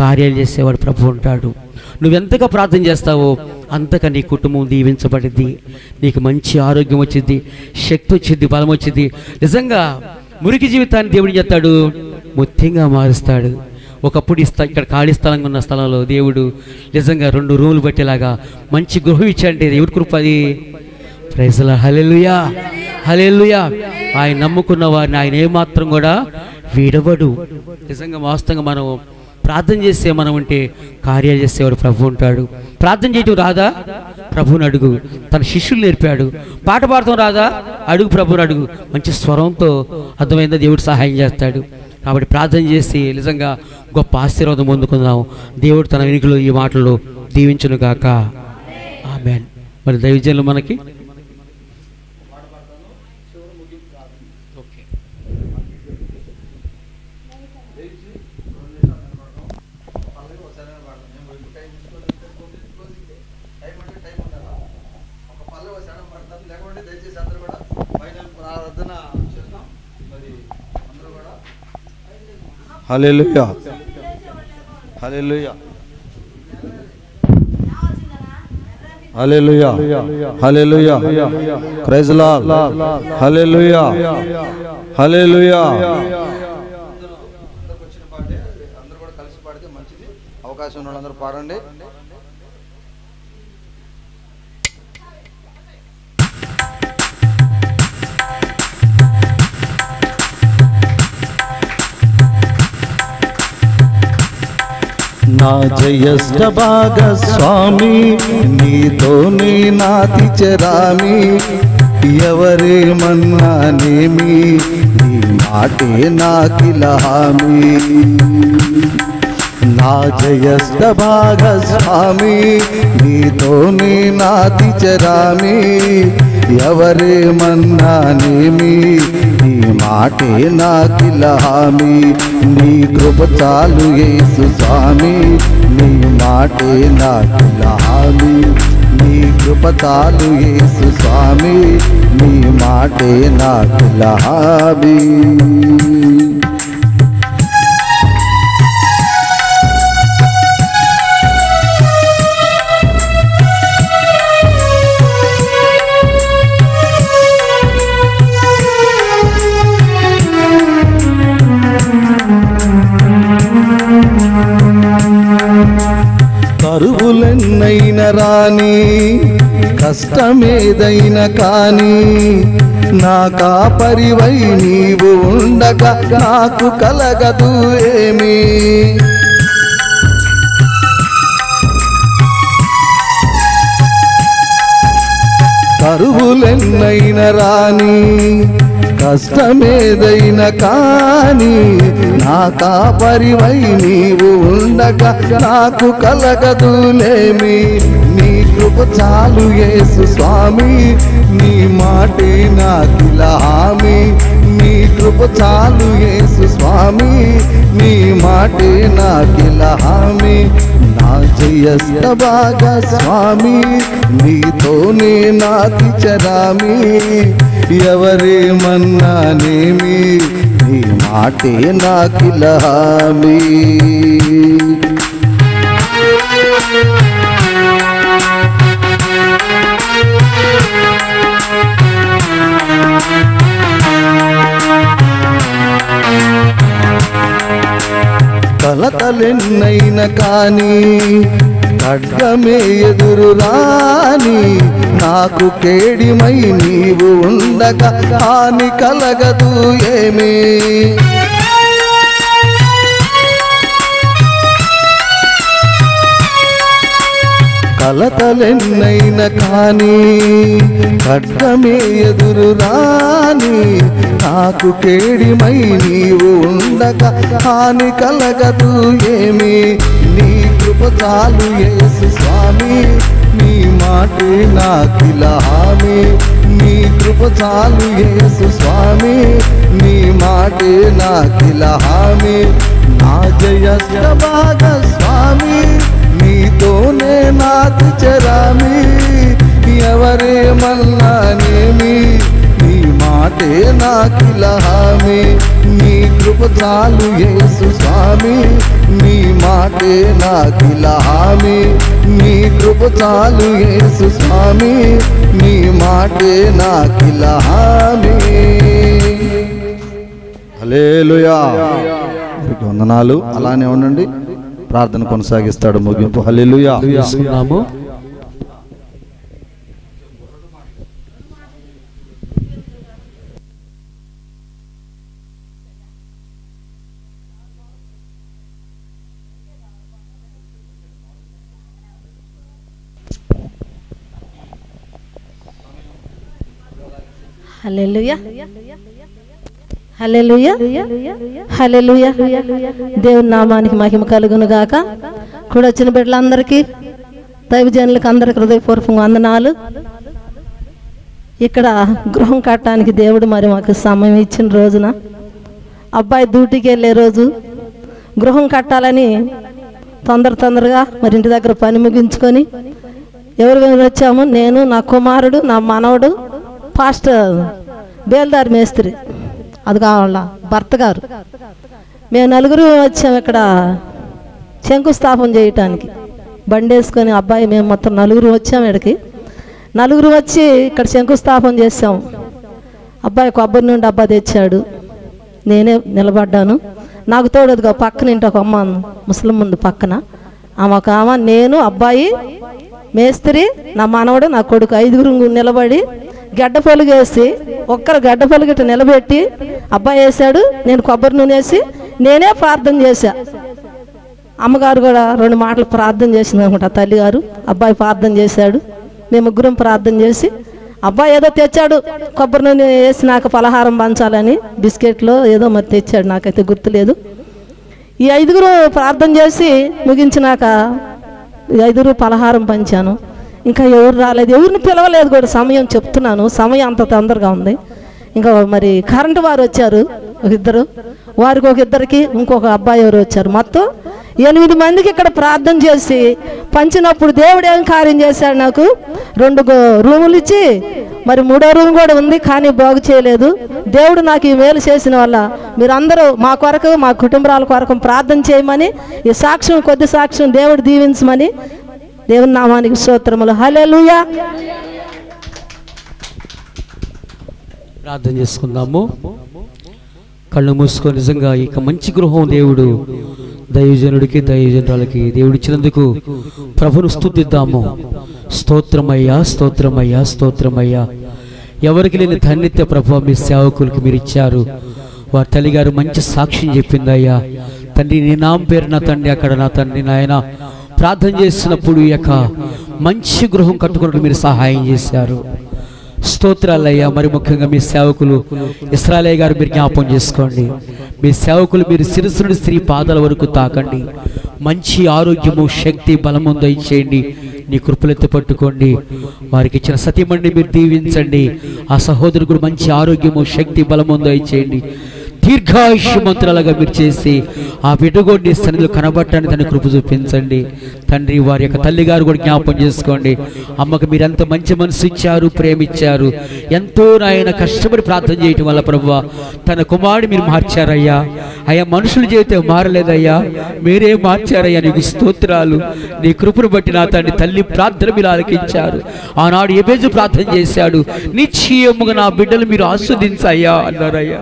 కార్యాలు చేసేవాడు ప్రభు ఉంటాడు. నువ్వెంతగా ప్రార్థన చేస్తావో అంతగా నీ కుటుంబం దీవించబడిద్ది, నీకు మంచి ఆరోగ్యం వచ్చింది, శక్తి వచ్చింది, బలం వచ్చింది. నిజంగా మురికి జీవితాన్ని దేవుడు చేస్తాడు, ముఖ్యంగా మారుస్తాడు. ఒకప్పుడు ఇక్కడ ఖాళీ స్థలంగా ఉన్న స్థలంలో దేవుడు నిజంగా 2 రూములు పట్టేలాగా మంచి గృహం ఇచ్చాడంటే దేవుడి కృప అది. Praise lord. Hallelujah, hallelujah. ఆయన నమ్ముకున్న వారిని ఆయన ఏమాత్రం కూడా విడవడు. నిజంగా వాస్తవంగా మనం ప్రార్థన చేసే మనం ఉంటే కార్యాలు చేసేవాడు ప్రభు ఉంటాడు. ప్రార్థన చేయటం రాదా, ప్రభుని అడుగు. తన శిష్యులు నేర్పాడు. పాట పాడటం రాదా, అడుగు ప్రభుని అడుగు. మంచి స్వరంతో అర్థమైందా, దేవుడు సహాయం చేస్తాడు. కాబట్టి ప్రార్థన చేసి నిజంగా గొప్ప ఆశీర్వాదం పొందుకుందాం. దేవుడు తన వెనుకలో ఈ మాటలు దీవించును గాక. ఆమేన్. మరి దైవజనులు మనకి హల్లెలూయా, హల్లెలూయా, హల్లెలూయా, హల్లెలూయా. Praise lord. హల్లెలూయా, హల్లెలూయా. అందరూ కూడా కలిసి పాడితే మంచిది. అవకాశం ఉన్న వాళ్ళందరూ పాడండి. నా జయష్ట భాగస్వామి నీతోనే నాతి చరామి, ఎవరేమన్నానేమి నీ మాటే నాకిలహామి. నా జయష్ట భాగస్వామి నీతోనే నాతి చరామి, ఎవరేమన్నానేమి నీ మాటే నాకిలహామి. నీ కృప చాలు యేసు స్వామి, నీ మాటే నాకిలహామి. నీ కృప చాలు యేసు స్వామి, నీ మాటే నాకిలహామి. కరువులెన్నైన రాని కష్టమేదైన కాని, నా కాపరివై నీవు ఉండగా నాకు కలగదు ఏమి. కరువులెన్నైన రాని కష్టమేదైన కాని, నా కాపరివై నీవు ఉండగా నాకు కలగదులేమి. నీ కృప చాలు యేసు స్వామి, నీ మాటే నాకిలహామి. నీ కృప చాలు యేసు స్వామి, నీ మాటే నాకిలహామి. నా జయష్ట భాగస్వామి నీతోనే నాతి చరామి, ఎవరేమన్నానేమి నీ మాటే నాకిలహామి. కలతలెన్నైన కాని ఖడ్గమే ఎదురు రాని, నాకు కేడిమై నీవు ఉండగా హాని కలగదు ఏమి. కలతలెన్నైన కాని ఖడ్గమే ఎదురు రాని, నాకు కేడిమై నీవు ఉండగా హాని కలగదు ఏమి. నీ కృప చాలు యేసు స్వామి, నీ మాటే నాకిలహామి. నీ కృప చాలు యేసు స్వామి, నీ మాటే నాకిలహామి. నా జయష్ట భాగస్వామి నీతోనే నాతి చరామి, ఎవరేమన్నానేమి నీ మాటే నాకిలహామి. నీ కృప చాలు యేసు స్వామి, నీ మాటే నాకిలహామి. నీ కృప చాలు యేసు స్వామి, నీ మాటే నాకిలహామి. హల్లెలూయా. వందనాలు. అలానే ఉండండి, ప్రార్థన కొనసాగిస్తాడు ముగింపు. హల్లెలూయా. Hallelujah hallelujah hallelujah. దేవుని నామానికి మహిమ కలుగును గాక. కూడా వచ్చిన బిడ్డలందరికీ, దైవజనులకు అందరికి హృదయపూర్వకంగా వందనాలు. ఇక్కడ గృహం కట్టడానికి దేవుడు మరి మాకు సమయం ఇచ్చిన రోజున, అబ్బాయి డ్యూటీకి వెళ్ళే రోజు, గృహం కట్టాలని తొందరగా మరి ఇంటి దగ్గర పని ముగించుకొని ఎవరు వచ్చాము, నేను, నా కుమారుడు, నా మనవడు, పాస్టర్ బేల్దారి మేస్త్రి, అది కావాల భర్త గారు, మేము నలుగురు వచ్చాము ఇక్కడ శంకుస్థాపన చేయటానికి. బండి వేసుకొని అబ్బాయి మేము మొత్తం నలుగురు వచ్చాము. ఇక్కడికి నలుగురు వచ్చి ఇక్కడ శంకుస్థాపన చేసాము. అబ్బాయి కొబ్బరి నుండి డబ్బా తెచ్చాడు, నేనే నిలబడ్డాను. నాకు తోడుగా పక్కన ఇంటి ఒక అమ్మ ముస్లిం ముందు పక్కన ఒక ఆమె, నేను, అబ్బాయి, మేస్త్రి, నా మనవడు, నా కొడుకు, ఐదుగురు నిలబడి గడ్డ పొలుగు వేసి, ఒక్కరు గడ్డ పొలుగు ఇట్లా నిలబెట్టి అబ్బాయి వేసాడు, నేను కొబ్బరి నూనె వేసి నేనే ప్రార్థన చేశా. అమ్మగారు కూడా 2 మాటలు ప్రార్థన చేసింది అనుకుంటా, తల్లిగారు. అబ్బాయి ప్రార్థన చేశాడు, మేము ముగ్గురం ప్రార్థన చేసి, అబ్బాయి ఏదో తెచ్చాడు, కొబ్బరి నూనె వేసి నాకు పలహారం పంచాలని, బిస్కెట్లో ఏదో మరి తెచ్చాడు, నాకైతే గుర్తులేదు. ఈ 5గురు ప్రార్థన చేసి ముగించినాక 5గురు పలహారం పంచాను. ఇంకా ఎవరు రాలేదు, ఎవరిని పిలవలేదు కూడా. సమయం చెప్తున్నాను, సమయం అంత తొందరగా ఉంది. ఇంకా మరి కరెంటు వారు వచ్చారు, ఒక ఇద్దరు, వారికి ఒక ఇద్దరికి ఇంకొక అబ్బాయి ఎవరు వచ్చారు. మొత్తం 8 మందికి ఇక్కడ ప్రార్థన చేసి పంచినప్పుడు దేవుడు ఏం కార్యం చేశాడు, నాకు 2 రూములు ఇచ్చి, మరి 3వ రూమ్ కూడా ఉంది కానీ బాగు చేయలేదు. దేవుడు నాకు ఈ మేలు చేసిన వల్ల మీరందరూ మా కొరకు, మా కుటుంబాల కొరకు ప్రార్థన చేయమని, ఈ సాక్ష్యం, కొద్ది సాక్ష్యం దేవుడు దీవించమని దేవుని నామానికి స్తోత్రములు. హల్లెలూయా. ప్రార్థన చేసుకుందాము. కళ్ళు మూసుకొని నిజంగా ఇక మంచి గృహం దేవుడు దైవజనుడికి, దైవజనురాలకి దేవుడు ఇచ్చినందుకు ప్రభును స్తుతిద్దాము. స్తోత్రమయ్యా, స్తోత్రమయ్యా, స్తోత్రమయ్యా. ఎవరికి లేని ధన్యత ప్రభు మీ సేవకులకి మీరు ఇచ్చారు. వారి తల్లిగారు మంచి సాక్ష్యం చెప్పిందయ్యా. తండ్రి, నీ నామ పేరు నా తండ్రి, అక్కడ నా తండ్రి నాయన ప్రార్థన చేసినప్పుడు ఈ యొక్క మంచి గృహం కట్టుకున్నట్టు మీరు సహాయం చేశారు. స్తోత్రాలయ్యా. మరి ముఖ్యంగా మీ సేవకులు ఇస్రాయేల్ గారు మీరు జ్ఞాపకం చేసుకోండి. మీ సేవకులు మీరు శిరస్సు నుండి స్త్రీ పాదాల వరకు తాకండి. మంచి ఆరోగ్యము, శక్తి, బలము దయచేయండి. నీ కృపలెత్తి పట్టుకోండి. వారికి ఇచ్చిన సతీమణిని మీరు దీవించండి. ఆ సహోదరుడు మంచి ఆరోగ్యము, శక్తి, బలము దయచేయండి. దీర్ఘాయుష్మంతులుగా మీరు చేసి ఆ బిడ్డగోడిని సన్నిధిలో కనబట్టడానికి దాన్ని కృప చూపించండి తండ్రి. వారి యొక్క తల్లిగారు కూడా జ్ఞాపకం చేసుకోండి. అమ్మకు మీరు ఎంత మంచి మనసు ఇచ్చారు, ప్రేమిచ్చారు. ఎంతో నాయన కష్టపడి ప్రార్థన చేయటం వల్ల ప్రభువా తన కుమారుడు మీరు మార్చారయ్యా. అయ్యా, మనుషులు చేస్తే మారలేదయ్యా, మీరే మార్చారయ్యా. నీకు స్తోత్రాలు. నీ కృపను బట్టి నా తండ్రి తల్లి ప్రార్థన మీరు ఆలకించారు. ఆనాడు ఎబేజు ప్రార్థన చేశాడు, నిశ్చయముగా నా బిడ్డలు మీరు ఆస్వాదించయ్యా అన్నారయ్యా.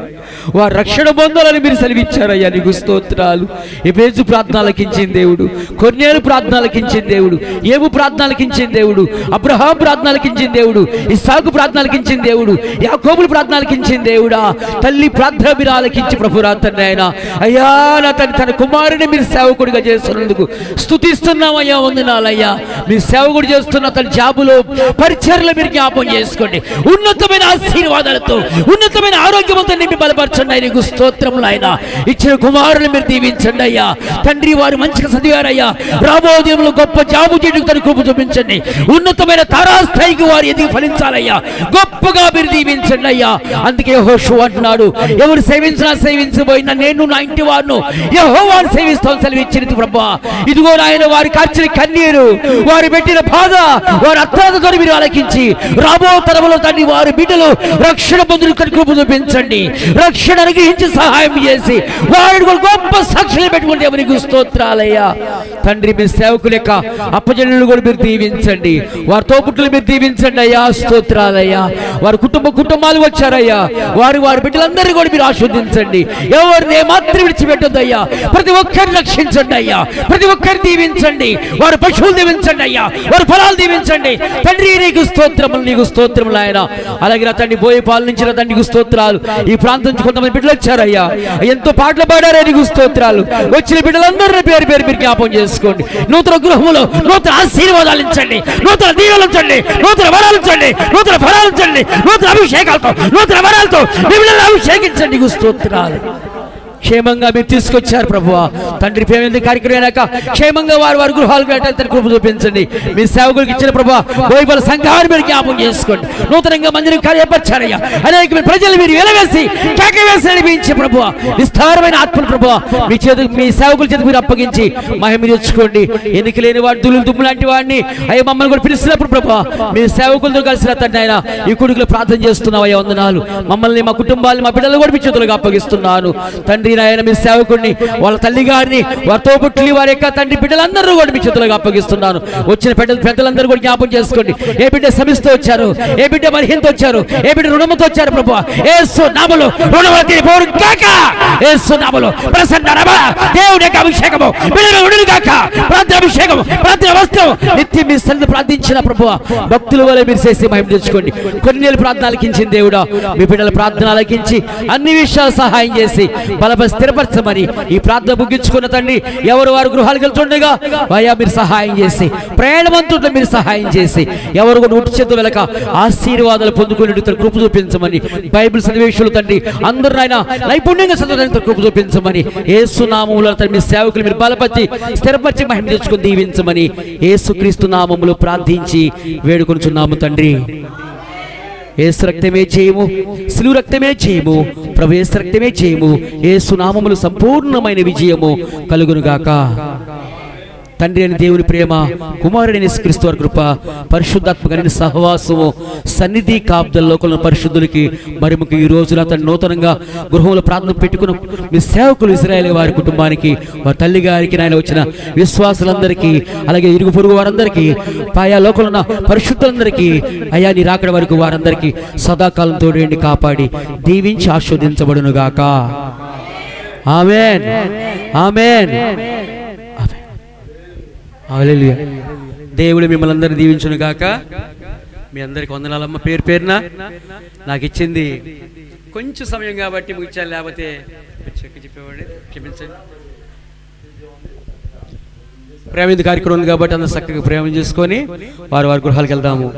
వారు రక్షణ పొందాలని మీరు సెలవిచ్చారయ్యా. నీకు స్తోత్రాలు. ఎబేజు ప్రార్థనలకించిన దేవుడు, కొర్నేలు ప్రార్థనలకించిన దేవుడు, ఏబు ప్రార్థనలకించిన దేవుడు, అబ్రహాం ప్రార్థనలకించిన దేవుడు, ఇస్సాకు ప్రార్థనలకించిన దేవుడు, యాకోబులు ప్రార్థనలకించిన దేవుడా తల్లి ప్రార్థన మీరు ఆలకించి ప్రభురా తండ్రి ఆయన అయ్యా నా తండ్రి తన కుమారుని మీరు సేవకుడిగా చేస్తున్నందుకు స్తుతిస్తున్నామయ్యా, వందనాలయ్యా. మీ సేవకుడు చేస్తున్న తన జాబులో పరిచర్లు మీరు జ్ఞాపకం చేసుకోండి. ఉన్నతమైన ఆశీర్వాదాలతో, ఉన్నతమైన ఆరోగ్యంతో నింపి బలపరచండి. నీకు స్తోత్రములు. ఆయన ఇచ్చిన కుమారులు మీరు దీవించండి అయ్యా తండ్రి. వారు మంచిగా చదివారయ్యా. రాబోదేవులు గొప్ప జాబు చేయడానికి తన కృప చూపించండి. ఉన్నతమైన తారాస్థాయికి వారు ఎదిగి ఫలించాలయ్యా. గొప్పగా మీరు దీవించండి అయ్యా. అందుకే యెహోషువ అంటున్నాడు, ఎవరు సేవించినా సేవించబోయినా నేను నా ఇంటి వారును యెహోవాను సేవిస్తాను సెలవిచ్చినది ప్రభువా. ఇదిగో ఆయన వారి కార్చిన కన్నీరు, వారు పెట్టిన బాధ, వారి అత్తాతతో మీరు ఆలకించి రాబో తరములో తండ్రి వారి బిడ్డలు రక్షణ పొందుకు కృప చూపించండి. రక్షణ అనుగ్రహించి సహాయం చేసి వారిని గొప్ప సాక్షులు పెట్టుకుంటే ఎవరికి స్తోత్రాలయ్యా తండ్రి. మీ సేవకుల యొక్క అప్పజనులు కూడా మీరు దీవించండి. వారి తోపుట్లు మీరు దీవించండి అయ్యా. స్తోత్రాలయ్యా. వారి కుటుంబాలు వచ్చారయ్యా. వారి బిడ్డలందరినీ కూడా మీరు ఆస్వాదించండి. ఎవరిని మాత్రం విడిచిపెట్టొద్దు అయ్యా. ప్రతి ఒక్కరిని రక్షించండి అయ్యా. ప్రతి ఒక్కరిని దీవించండి. వారి పశువులు దీవించండి అయ్యా. వారి ఫలాలు దీవించండి తండ్రి. నీకు స్తోత్రములు, నీకు స్తోత్రములు ఆయన. అలాగే నా తండ్రి బోయపాల నుంచి నా తండ్రికి స్తోత్రాలు. ఈ ప్రాంతం నుంచి కొంతమంది బిడ్డలు బలపరిచారయ్యా. ఎంతో పాటలు పాడారే నీకు స్తోత్రాలు. వచ్చిన బిడ్డలందరినీ పేరు పేరు మీరు జ్ఞాపం చేసుకోండి. నూతన గృహములో నూతన ఆశీర్వాదాలు ఇచ్చండి, నూతన దీవెనలు ఉంచండి, నూతన వరాలు ఉంచండి, నూతన ఫలాలు ఉంచండి, నూతన అభిషేకాలతో నూతన వరాలతో మీ బిడ్డలను అభిషేకించండి. నీకు స్తోత్రాలు. క్షేమంగా మీరు తీసుకొచ్చారు ప్రభువా తండ్రి. ప్రేమ కార్యక్రమం అయినాక క్షేమంగా వారి గృహాలకు వెళ్ళడానికి కృప చూపించండి. మీ సేవకులకు ఇచ్చిన ప్రభువా బోయబల సంఘాన్ని మీరు జ్ఞాపకం చేసుకోండి. నూతనంగా మందిరం కార్యపరిచారయ్యా. అనేక ప్రజలు మీరు వెలవేసి కేకవేసి నడిపించి ప్రభువా విస్తారమైన ఆత్మలు ప్రభువా మీ చేతికి మీ సేవకుల చేతికి మీరు అప్పగించి మహిమ తెచ్చుకోండి. ఎన్నిక లేని వాడు దుమ్ము లాంటి వాడిని అయ్యా మమ్మల్ని కూడా పిలిచినప్పుడు ప్రభువా మీ సేవకులతో కలిసిన తండ్రి ఆయన ఈ కొడుకులు ప్రార్థన చేస్తున్నావు అయ్యా. వందనాలు. మమ్మల్ని మా కుటుంబాలు మా బిడ్డలు కూడా మీ చేతులకు అప్పగిస్తున్నాను తండ్రి. ఆయన మీ సేవకుడిని వాళ్ళ తల్లి గారిని వారితో పుట్టిన వారి యొక్క తండ్రి బిడ్డలందరూ కూడా మీ చేతులకు అప్పగిస్తున్నాను. వచ్చిన పెద్దలందరూ కూడా జ్ఞాపకం చేసుకోండి. ఏ బిడ్డ శ్రమిస్తూ వచ్చారు, ఏ బిడ్డ బలహీనతో వచ్చారు, ఏ బిడ్డ రుణముతో వచ్చారు ప్రభువా యేసు నామములో రుణములు తీరిపోవును గాక. యేసు నామములో ప్రసన్న రమ దేవుని యొక్క అభిషేకము బిడ్డలు ఉండును గాక. ప్రార్థన అభిషేకము ప్రార్థన వస్త్రం నిత్యం మీ సన్నిధిలో ప్రార్థించిన ప్రభువా భక్తుల వలె మీరు చేసి మహిమ తెచ్చుకోండి. కొన్ని నెలలు ప్రార్థన ఆలకించిన దేవుడా మీ బిడ్డల ప్రార్థన ఆలకించి అన్ని విషయాలు సహాయం చేసి స్థిరపరచమని ఈ ప్రార్థన ముగించుకున్న తండ్రి ఎవరు వారు గృహాలకు వెళ్తుండగా అయ్యా మీరు సహాయం చేసి ప్రయాణవంతులు మీరు సహాయం చేసి ఎవరు కూడా ఉట్టి చేతులు వెళ్ళక ఆశీర్వాదాలు పొందుకునే కృప చూపించమని బైబిల్ సన్నివేశాలు తండ్రి అందరూ ఆయన నైపుణ్యంగా చదవడానికి కృప చూపించమని యేసు నామములో మీ సేవకులు మీరు బలపరిచి స్థిరపరిచి మహిమ తెచ్చుకొని దీవించమని యేసుక్రీస్తు నామములో ప్రార్థించి వేడుకొనుచున్నాము తండ్రి. యేసు రక్తమే చేయము, సిలువ రక్తమే చేయము, ప్రభు యేసు రక్తమే చేయము. యేసు నామములు సంపూర్ణమైన విజయము కలుగునుగాక. తండ్రి అని దేవుని ప్రేమ, కుమారుడైన యేసుక్రీస్తు వారి కృప, పరిశుద్ధాత్మకమైన సహవాసము, సన్నిధి కాపుదల లోకల పరిశుద్ధులకి మరి ఈ రోజున తను నూతనంగా గృహంలో ప్రార్థన పెట్టుకున్న మీ సేవకులు ఇశ్రాయేలు వారి కుటుంబానికి, వారి తల్లి గారికి నాయన వచ్చిన విశ్వాసులందరికీ, అలాగే ఇరుగు పొరుగు వారందరికీ, ఆయా లోకంలో ఉన్న పరిశుద్ధులందరికీ అయా నీ రాకడ వరకు వారందరికీ సదాకాలం తోడేండి కాపాడి దీవించి ఆశీర్వదించబడునుగాక. ఆమేన్ ఆమేన్. హల్లెలూయా. దేవుడు మిమ్మల్ని అందరినీ దీవించును గాక. మీ అందరికి వందనాలమ్మ. పేరు పేరున నాకు ఇచ్చింది కొంచెం సమయం కాబట్టి ముగించాలి, లేకపోతే చెప్పేవాడిని. క్షమించండి. ప్రేమ కార్యక్రమం ఉంది కాబట్టి అందరూ చక్కగా ప్రేమ చేసుకొని వారి గృహాలకు వెళ్దాము.